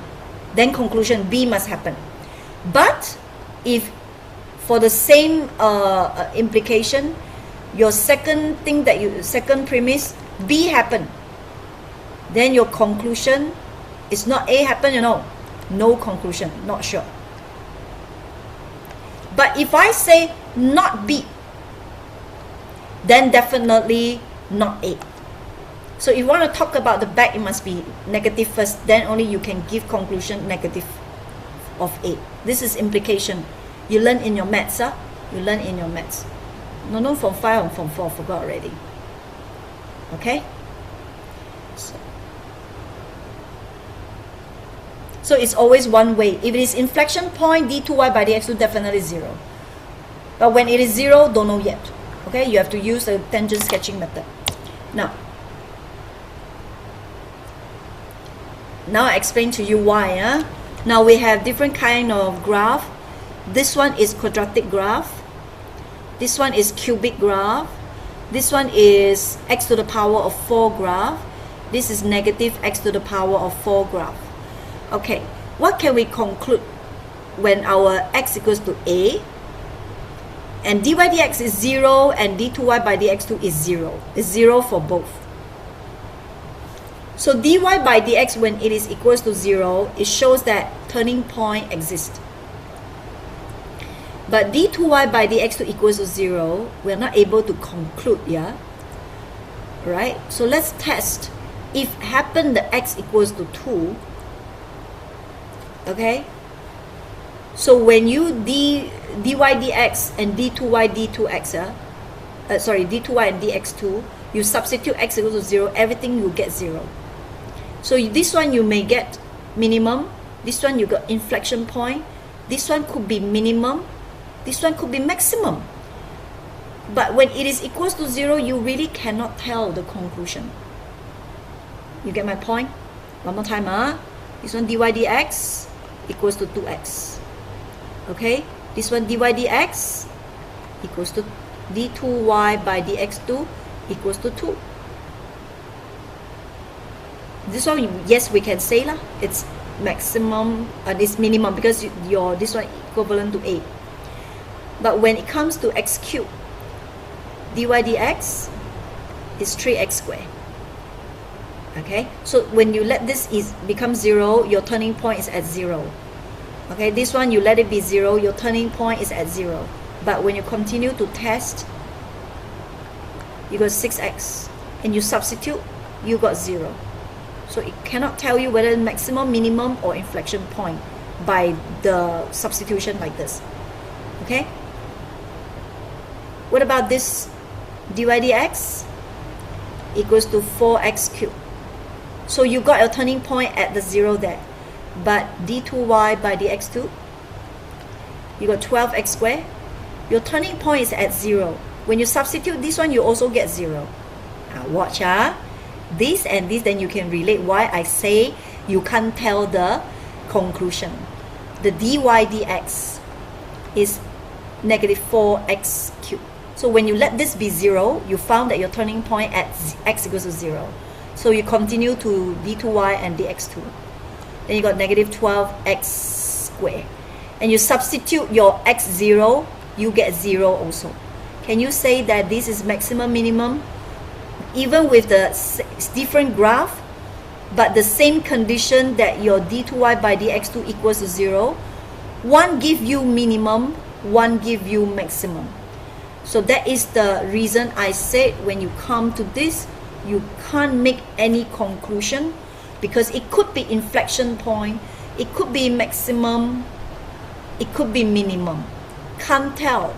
then conclusion B must happen. But if for the same implication, your second thing that you, second premise, B happened, then your conclusion is not A happen, no conclusion, not sure. But if I say not B, then definitely not A. So if you want to talk about the back, it must be negative first, then only you can give conclusion negative of A. This is implication. You learn in your maths, You learn in your maths. No, from 5 or from 4, forgot already. Okay? So it's always one way. If it is inflection point, d2y by dx2 definitely 0. But when it is 0, don't know yet. Okay? You have to use the tangent sketching method. Now I explain to you why. Now we have different kind of graph. This one is quadratic graph. This one is cubic graph. This one is x to the power of 4 graph. This is negative x to the power of 4 graph. Okay, what can we conclude when our x equals to A and dy dx is 0 and d2y by dx2 is 0? It's 0 for both. So dy by dx, when it is equals to 0, it shows that turning point exists. But d2y by dx2 equals to 0, we are not able to conclude, right? So let's test. If happen the x equals to 2, okay? So when you dy dx and d2y d2x, d2y and dx2, you substitute x equals to 0, everything you get 0. So this one you may get minimum, this one you got inflection point, this one could be minimum, this one could be maximum. But when it is equals to 0, you really cannot tell the conclusion. You get my point? One more time, This one dy dx equals to 2x. Okay? This one dy dx equals to d2y by dx2 equals to 2. this one, yes, we can say lah, it's maximum, it's minimum because your this one equivalent to 8. But when it comes to x cubed, dy dx is 3x squared. Okay, so when you let this become 0, your turning point is at 0. Okay, this one you let it be 0, your turning point is at 0. But when you continue to test, you got 6x, and you substitute, you got 0. So it cannot tell you whether maximum, minimum, or inflection point by the substitution like this. Okay? What about this dy dx equals to 4x cubed? So you got your turning point at the 0 there. But d2y by dx2, you got 12x squared. Your turning point is at 0. When you substitute this one, you also get 0. Now watch, this and this, then you can relate why I say you can't tell the conclusion. The dy dx is negative 4x cubed. So when you let this be 0, you found that your turning point at x equals to 0. So you continue to d2y and dx2. Then you got negative 12x squared. And you substitute your x0, you get 0 also. Can you say that this is maximum, minimum? Even with the different graph, but the same condition that your d2y by dx2 equals to 0, one give you minimum, one give you maximum. So that is the reason I said when you come to this, you can't make any conclusion, because it could be inflection point, it could be maximum, it could be minimum. Can't tell.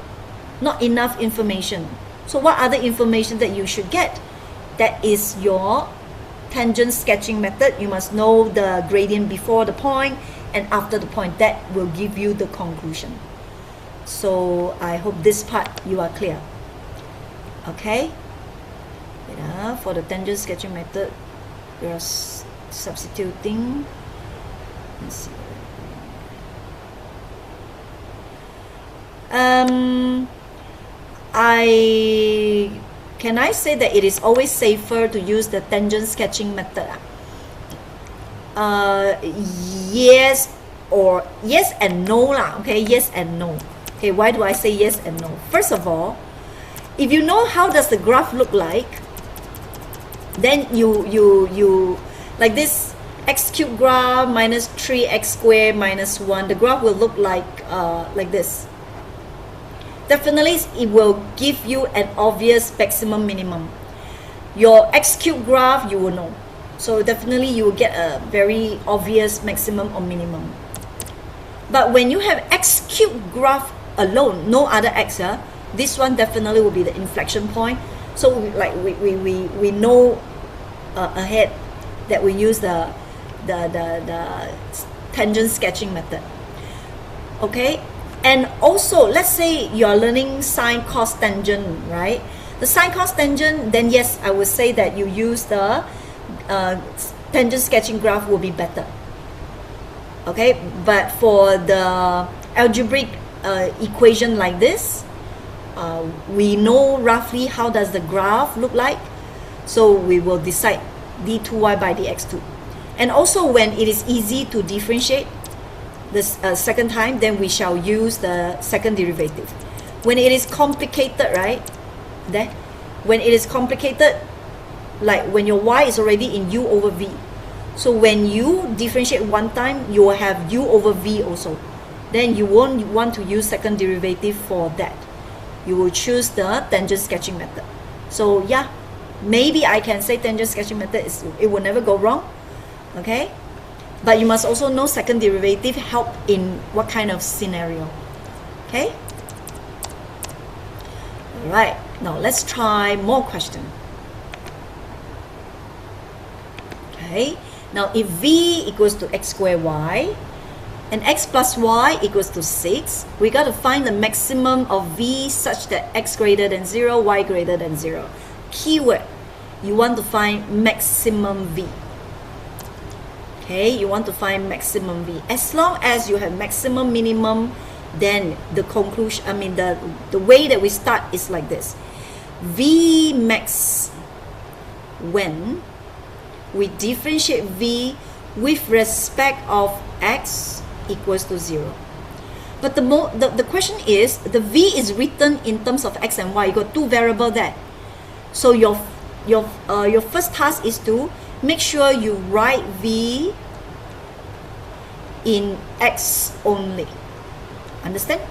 Not enough information. So what other information that you should get? That is your tangent sketching method. You must know the gradient before the point and after the point. That will give you the conclusion. So I hope this part you are clear. Okay? For the tangent sketching method, we are substituting. Let's see. Can I say that it is always safer to use the tangent sketching method? Yes and no lah. Okay, yes and no. Okay, why do I say yes and no? First of all, if you know how does the graph look like, then you like this x cubed graph minus 3x squared minus 1, the graph will look like this. Definitely it will give you an obvious maximum, minimum. Your x cubed graph, you will know. So definitely you will get a very obvious maximum or minimum. But when you have x cubed graph alone, no other x, this one definitely will be the inflection point. So like we know ahead that we use the tangent sketching method. Okay, and also let's say you are learning sine, cos, tangent, right? The sine, cos, tangent, then yes, I would say that you use the tangent sketching graph will be better. Okay, but for the algebraic equation like this, we know roughly how does the graph look like, so we will decide d2y by dx2. And also when it is easy to differentiate this second time, then we shall use the second derivative. When it is complicated, right, then when it is complicated, like when your y is already in u over v, so when you differentiate one time, you will have u over v also. Then you won't want to use second derivative for that. You will choose the tangent sketching method. So yeah, maybe I can say tangent sketching method it will never go wrong. Okay, but you must also know second derivative help in what kind of scenario. Okay, all right, now let's try more question. Okay, now if v equals to x squared y and x plus y equals to 6, we got to find the maximum of v such that x greater than 0, y greater than 0. Keyword, you want to find maximum v. Okay, you want to find maximum v. As long as you have maximum, minimum, then the conclusion, the way that we start is like this. V max when we differentiate v with respect of x equals to 0. But the question is, the v is written in terms of x and y. You got two variables there. So your first task is to make sure you write v in x only. Understand?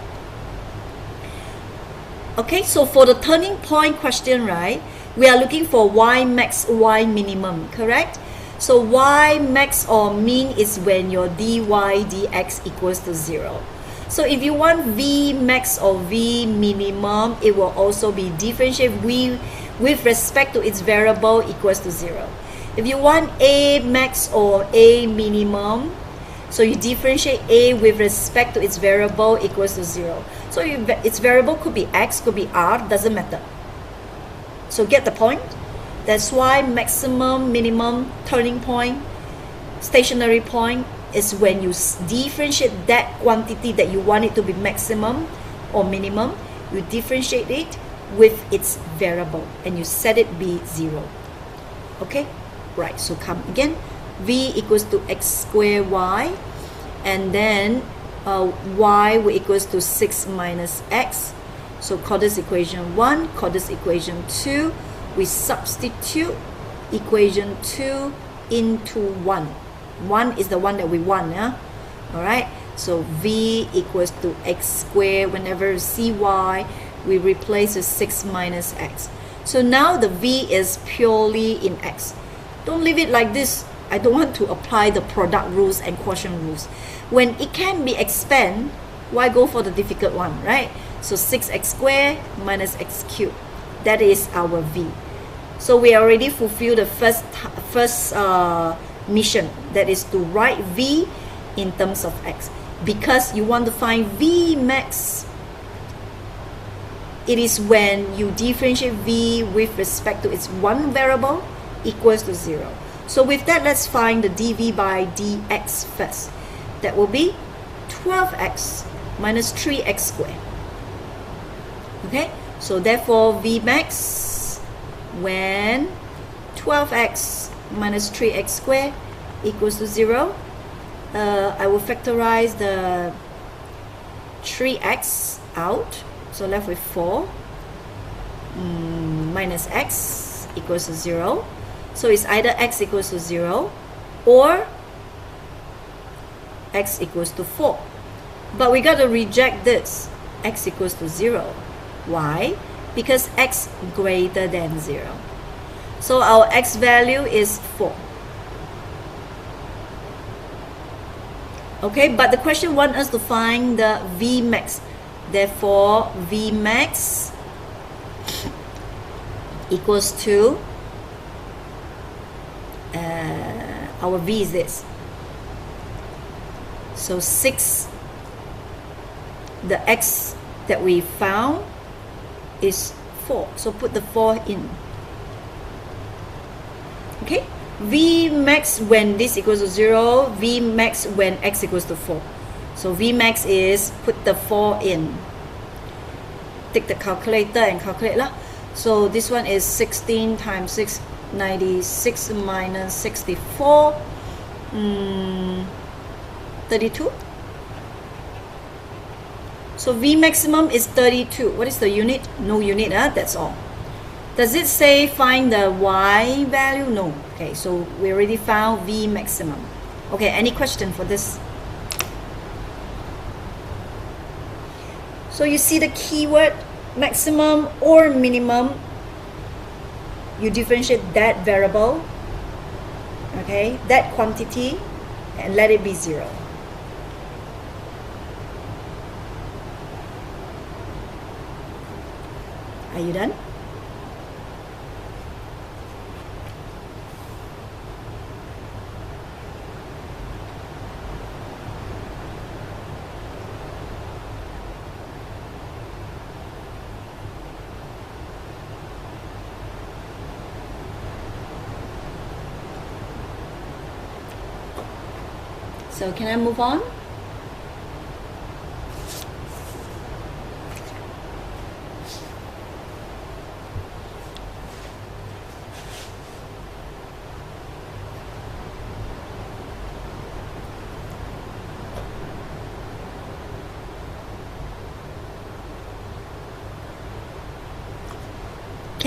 Okay, so for the turning point question, right, we are looking for y max, y minimum, correct? So y max or mean is when your dy dx equals to 0. So if you want v max or v minimum, it will also be differentiate v with respect to its variable equals to 0. If you want a max or a minimum, so you differentiate a with respect to its variable equals to 0. So its variable could be x, could be r, doesn't matter. So get the point? That's why maximum, minimum, turning point, stationary point is when you differentiate that quantity that you want it to be maximum or minimum, you differentiate it with its variable and you set it be 0. Okay? Right, so come again. V equals to x squared y, and then y will equals to 6 minus x. So call this equation 1, call this equation 2. We substitute equation 2 into 1. 1 is the one that we want, yeah? Alright, so v equals to x squared. Whenever you see y, we replace with 6 minus x. So now the v is purely in x. Don't leave it like this. I don't want to apply the product rules and quotient rules. When it can be expanded, why go for the difficult one, right? So 6x squared minus x cubed. That is our v. So we already fulfilled the first mission. That is to write v in terms of x. Because you want to find v max, it is when you differentiate v with respect to its one variable equals to 0. So with that, let's find the dv by dx first. That will be 12x minus 3x squared. Okay, so therefore v max when 12x minus 3x squared equals to 0. I will factorize the 3x out, so left with 4 minus x equals to 0. So it's either x equals to 0 or x equals to 4. But we got to reject this, x equals to 0. Why? Because x greater than 0. So our x value is 4. Okay, but the question wants us to find the v max. Therefore, v max equals to our v is this. So 6, the x that we found is 4. So put the 4 in. Okay, v max when this equals to 0, v max when x equals to 4. So v max is put the 4 in. Take the calculator and calculate lah. So this one is 16 times 6, 96 minus 64, 32. So v maximum is 32. What is the unit? No unit, that's all. Does it say find the y value? No. Okay, so we already found v maximum. Okay, any question for this? So you see the keyword maximum or minimum, you differentiate that variable, okay, that quantity, and let it be 0. Are you done? So can I move on?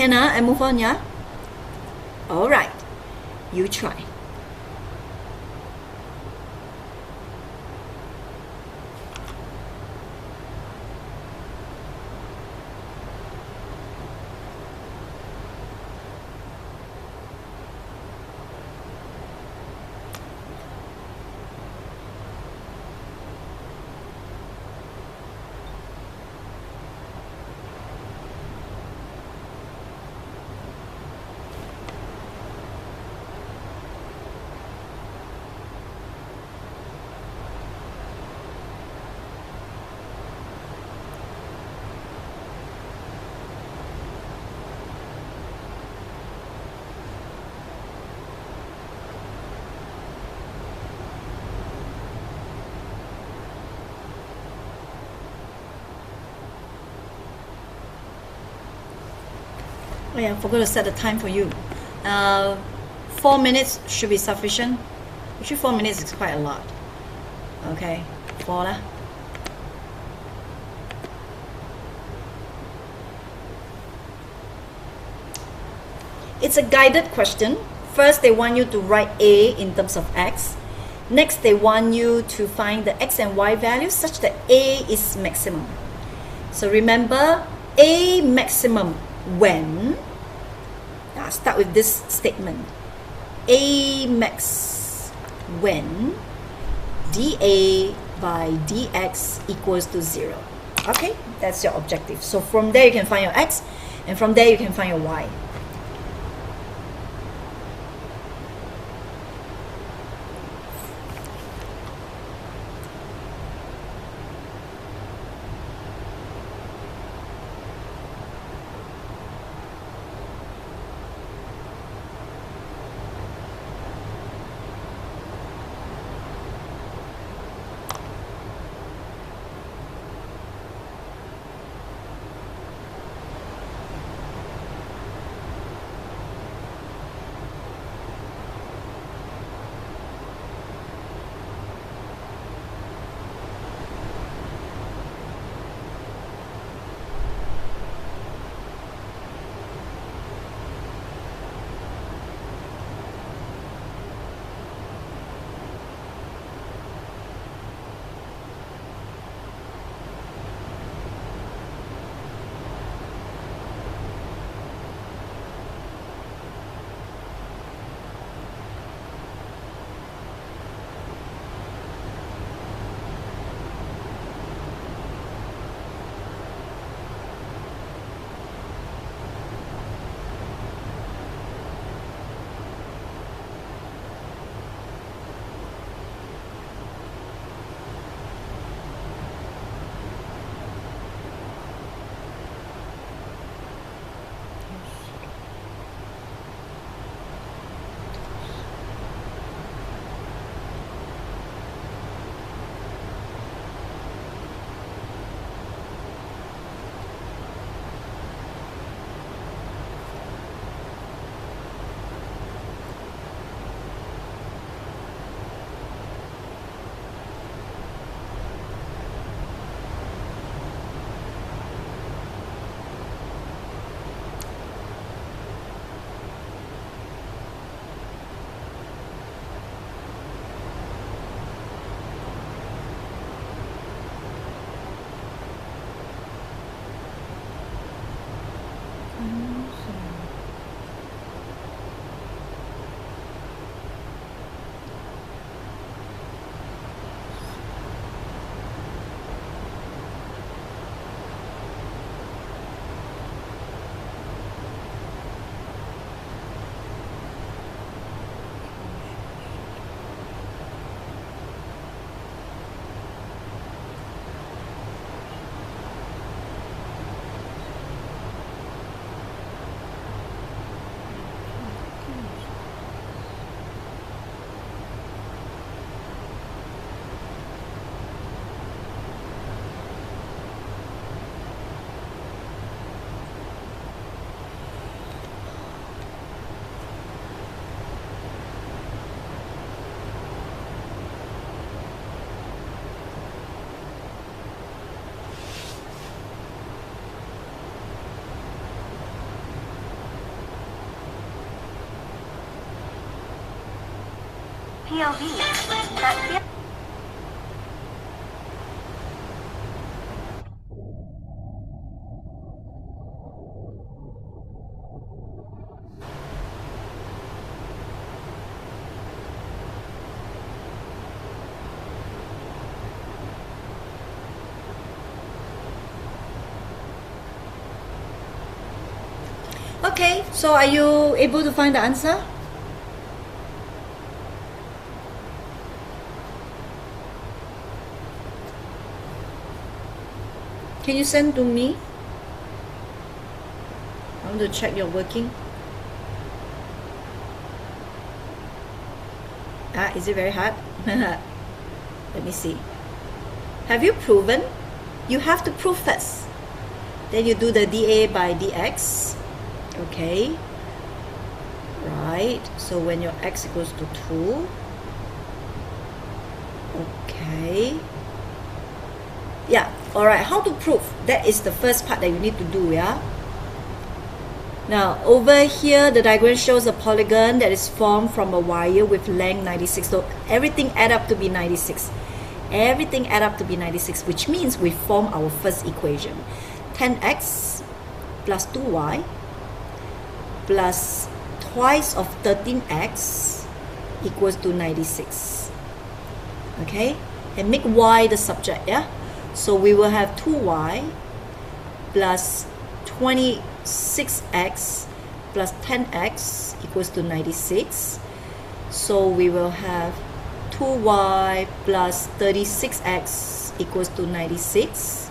Can I move on, yeah? Alright, you try. Oh yeah, I forgot to set the time for you. 4 minutes should be sufficient. Actually, 4 minutes is quite a lot. Okay, 4 lah. It's a guided question. First, they want you to write A in terms of X. Next, they want you to find the X and Y values such that A is maximum. So remember, A maximum when, start with this statement, A max when dA by dx equals to 0. Okay, that's your objective. So from there you can find your X, and from there you can find your Y. POV. That Okay, so are you able to find the answer? Can you send to me? I want to check your working. Is it very hard? Let me see. Have you proven? You have to prove first. Then you do the dA by dx. Okay. Right. So when your x equals to 2. Okay. Yeah. Alright. How to prove? That is the first part that you need to do, yeah? Now, over here, the diagram shows a polygon that is formed from a wire with length 96. So everything add up to be 96. Everything add up to be 96, which means we form our first equation. 10x plus 2y plus twice of 13x equals to 96. Okay? And make y the subject, yeah? So we will have 2y plus 26x plus 10x equals to 96. So we will have 2y plus 36x equals to 96.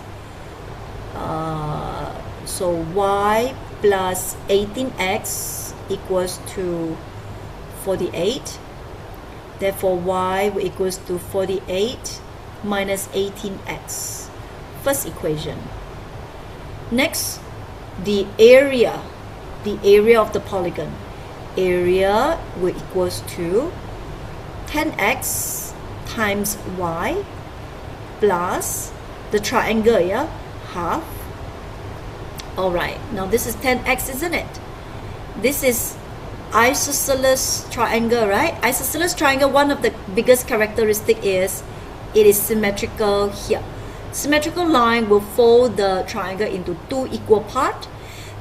So y plus 18x equals to 48. Therefore y equals to 48 minus 18x. First equation. Next, the area of the polygon. Area will equals to 10x times y plus the triangle, yeah, half. Alright, now this is 10x, isn't it? This is isosceles triangle, right? Isosceles triangle, one of the biggest characteristic is it is symmetrical here. Symmetrical line will fold the triangle into two equal parts.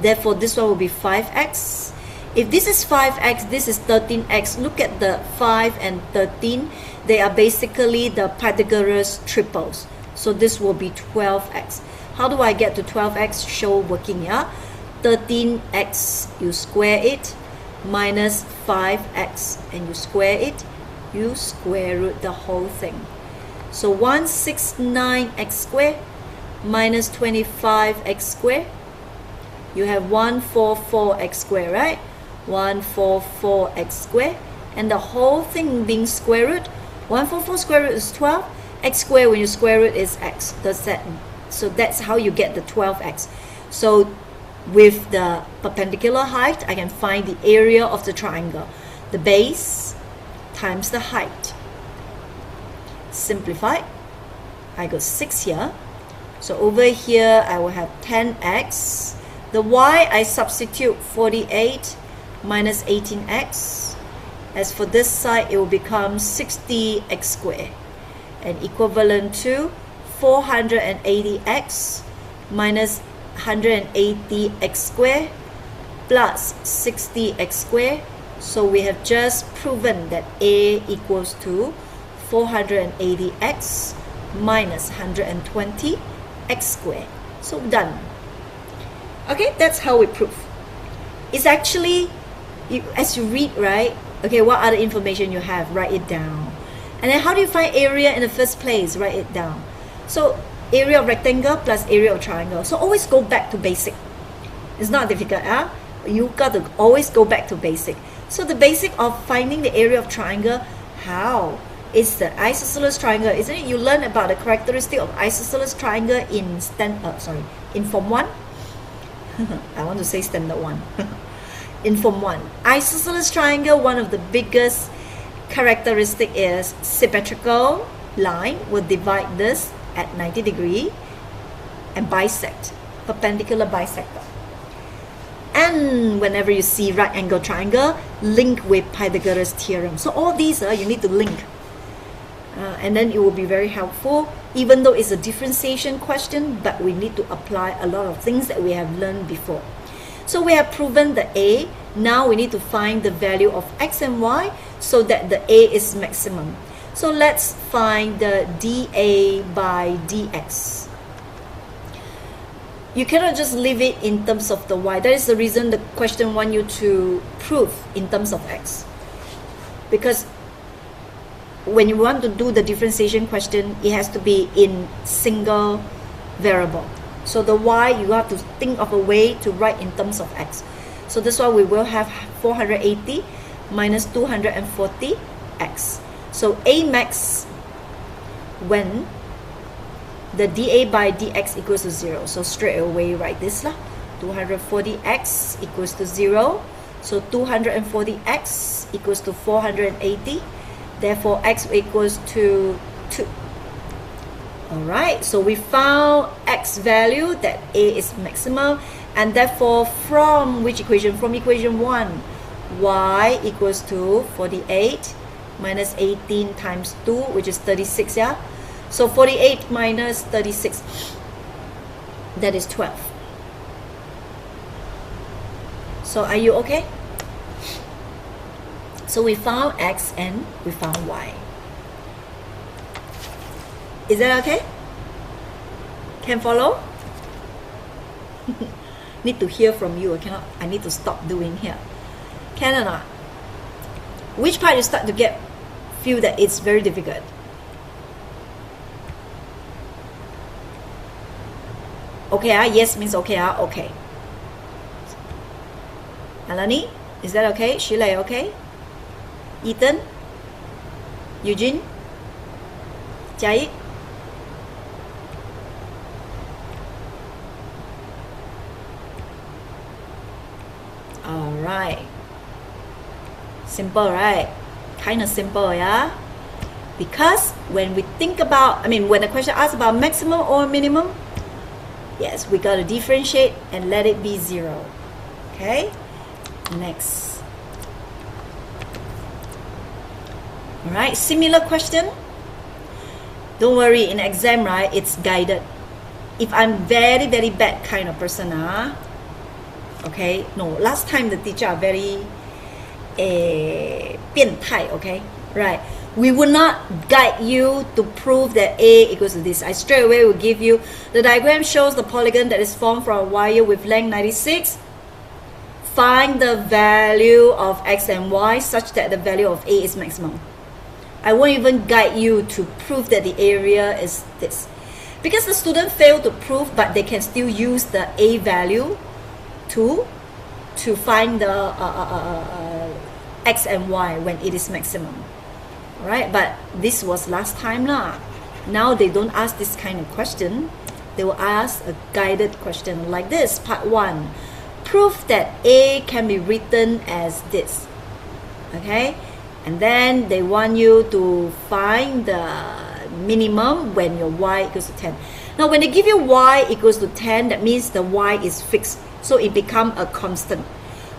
Therefore, this one will be 5x. If this is 5x, this is 13x. Look at the 5 and 13. They are basically the Pythagoras triples. So this will be 12x. How do I get to 12x? Show working, yeah? 13x, you square it, minus 5x, and you square it, you square root the whole thing. So 169x squared minus 25x squared. You have 144x squared, right? 144x squared. And the whole thing being square root. 144 square root is 12. X squared when you square root is x. So that's how you get the 12x. So with the perpendicular height, I can find the area of the triangle. The base times the height. Simplified. I got 6 here. So over here, I will have 10x. The y, I substitute 48 minus 18x. As for this side, it will become 60x squared. And equivalent to 480x minus 180x squared plus 60x squared. So we have just proven that A equals to 480x minus 120x squared. So done. Okay, that's how we prove. It's actually, as you read, right? Okay, what other information you have? Write it down. And then how do you find area in the first place? Write it down. So area of rectangle plus area of triangle. So always go back to basic. It's not difficult, huh? You got to always go back to basic. So the basic of finding the area of triangle, how? It's the isosceles triangle, isn't it? You learn about the characteristic of isosceles triangle in in Form 1. I want to say Standard 1. In Form 1. Isosceles triangle, one of the biggest characteristic is symmetrical line will divide this at 90 degree and bisect, perpendicular bisector. And whenever you see right angle triangle, link with Pythagoras theorem. So all these you need to link. And then it will be very helpful, even though it's a differentiation question, but we need to apply a lot of things that we have learned before. So we have proven the A. Now we need to find the value of x and y so that the A is maximum. So let's find the dA by dx. You cannot just leave it in terms of the y. That is the reason the question wants you to prove in terms of x. Because when you want to do the differentiation question, it has to be in single variable. So the y, you have to think of a way to write in terms of x. So that's why we will have 480 minus 240x. So A max when the dA by dx equals to 0. So straight away write this lah. 240x equals to 0. So 240x equals to 480. Therefore, x equals to 2. Alright, so we found x value that A is maximum, and therefore from which equation? From equation 1, y equals to 48 minus 18 times 2, which is 36, yeah? So 48 minus 36, that is 12. So are you okay? So we found x and we found y. Is that okay? Can follow? Need to hear from you. I need to stop doing here. Can or not? Which part you start to feel that it's very difficult? Okay, yes means okay, okay. Alani, is that okay? Sheila, okay? Ethan? Eugene? Jai? Alright. Simple, right? Kind of simple, yeah? Because when we think about, when the question asks about maximum or minimum, yes, we got to differentiate and let it be 0. Okay? Next. Alright, similar question. Don't worry, in exam, right, it's guided. If I'm very, very bad kind of person, okay, no, last time the teacher are very 变态, okay, right, we will not guide you to prove that A equals to this. I straight away will give you the diagram shows the polygon that is formed from a wire with length 96. Find the value of x and y such that the value of A is maximum. I won't even guide you to prove that the area is this, because the student failed to prove, but they can still use the A value to find the x and y when it is maximum. Alright, but this was last time lah. Now they don't ask this kind of question. They will ask a guided question like this. Part 1. Prove that A can be written as this. Okay? And then they want you to find the minimum when your y equals to 10. Now when they give you y equals to 10, that means the y is fixed. So it becomes a constant.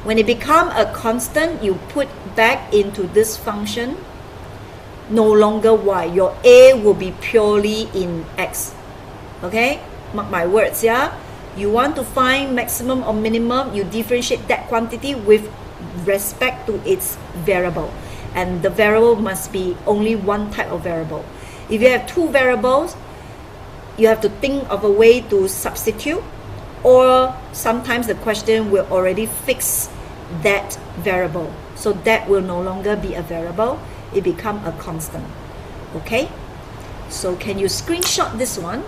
When it becomes a constant, you put back into this function, no longer y. Your A will be purely in x. Okay? Mark my words, yeah? You want to find maximum or minimum, you differentiate that quantity with respect to its variable. And the variable must be only one type of variable. If you have two variables, you have to think of a way to substitute, or sometimes the question will already fix that variable. So that will no longer be a variable, it becomes a constant. Okay? So can you screenshot this one?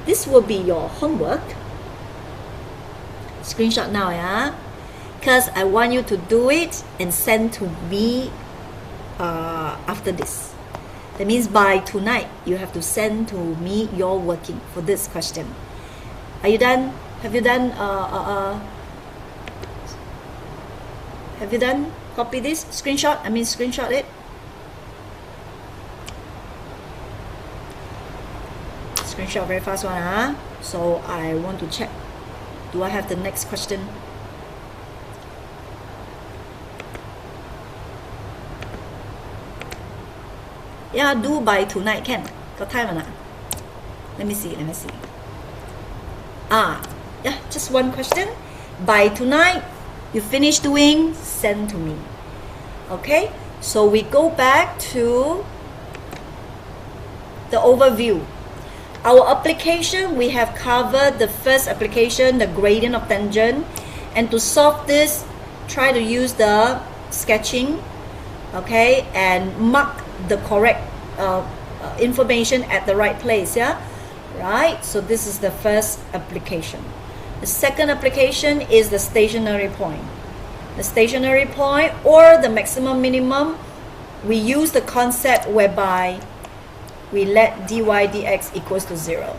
This will be your homework. Screenshot now, yeah? Because I want you to do it and send to me after this. That means by tonight, you have to send to me your working for this question. Are you done? Have you done copy this? Screenshot it. Screenshot very fast one, So I want to check. Do I have the next question? Yeah, do by tonight can. Got time or not? Let me see. Yeah, just one question. By tonight, you finish doing, send to me. Okay, so we go back to the overview. Our application, we have covered the first application, the gradient of tangent. And to solve this, try to use the sketching, okay, and mark the correct information at the right place, yeah? Right, so this is the first application. The second application is the stationary point. The stationary point or the maximum minimum, we use the concept whereby we let dy dx equals to 0.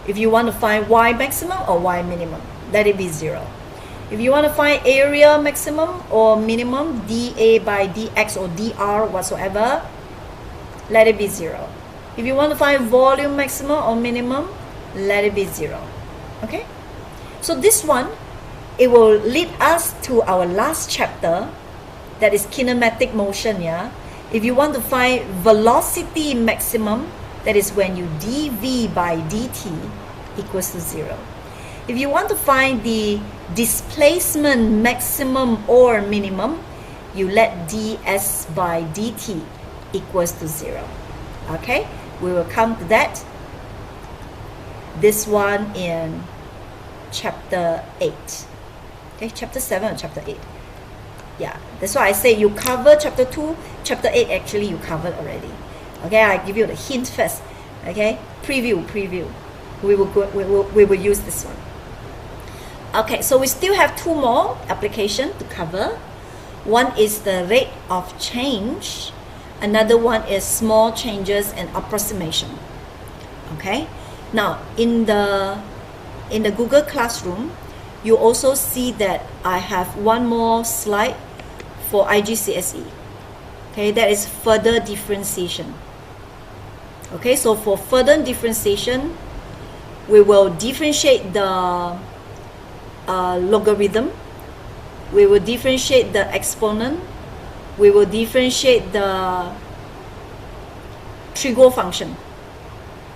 If you want to find y maximum or y minimum, let it be 0. If you want to find area maximum or minimum, dA by dx or dr whatsoever, let it be 0. If you want to find volume maximum or minimum, let it be 0. Okay? So this one, it will lead us to our last chapter, that is kinematic motion, yeah? If you want to find velocity maximum, that is when you dv by dt equals to 0. If you want to find the displacement maximum or minimum, you let ds by dt equals to 0. Okay, we will come to that. This one in chapter 8. Okay, chapter 7 or chapter 8. Yeah, that's why I say you cover chapter 2, chapter 8 actually you covered already. Okay, I give you the hint first. Okay, preview. We will use this one. Okay, so we still have two more applications to cover. One is the rate of change. Another one is small changes and approximation. Okay, now in the Google Classroom, you also see that I have one more slide for IGCSE. Okay, that is further differentiation. Okay, so for further differentiation, we will differentiate the logarithm, we will differentiate the exponent, we will differentiate the trig function.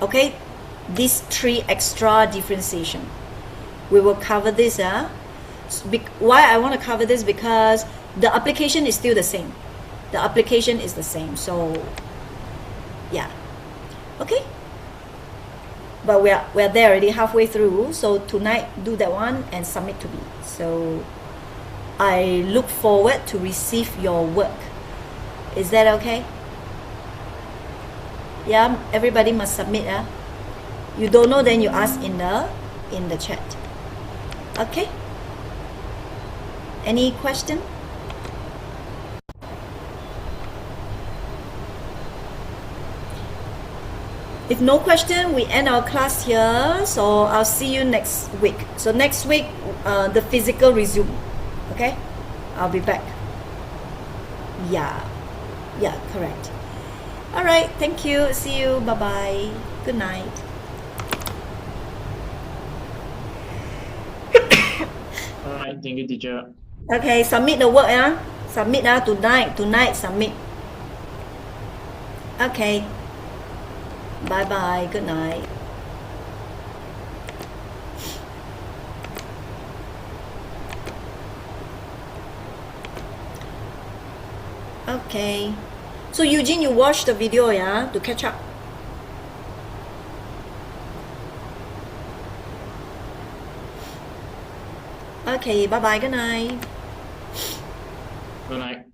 Okay, these three extra differentiation, we will cover this. Why I want to cover this? Because the application is still the same. The application is the same. So yeah, okay. But we're there already, halfway through. So tonight, do that one and submit to me. So I look forward to receive your work. Is that okay? Yeah, everybody must submit. You don't know, then you ask in the chat. Okay. Any question? If no question, we end our class here. So I'll see you next week. So next week, the physical resume. Okay, I'll be back. Yeah, correct. All right, thank you. See you. Bye bye. Good night. All right, thank you, teacher. Okay, submit the work. Submit tonight. Submit. Okay. Bye bye. Good night. Okay. So Eugene, you watched the video, yeah, to catch up. Okay. Bye bye. Good night. Good night.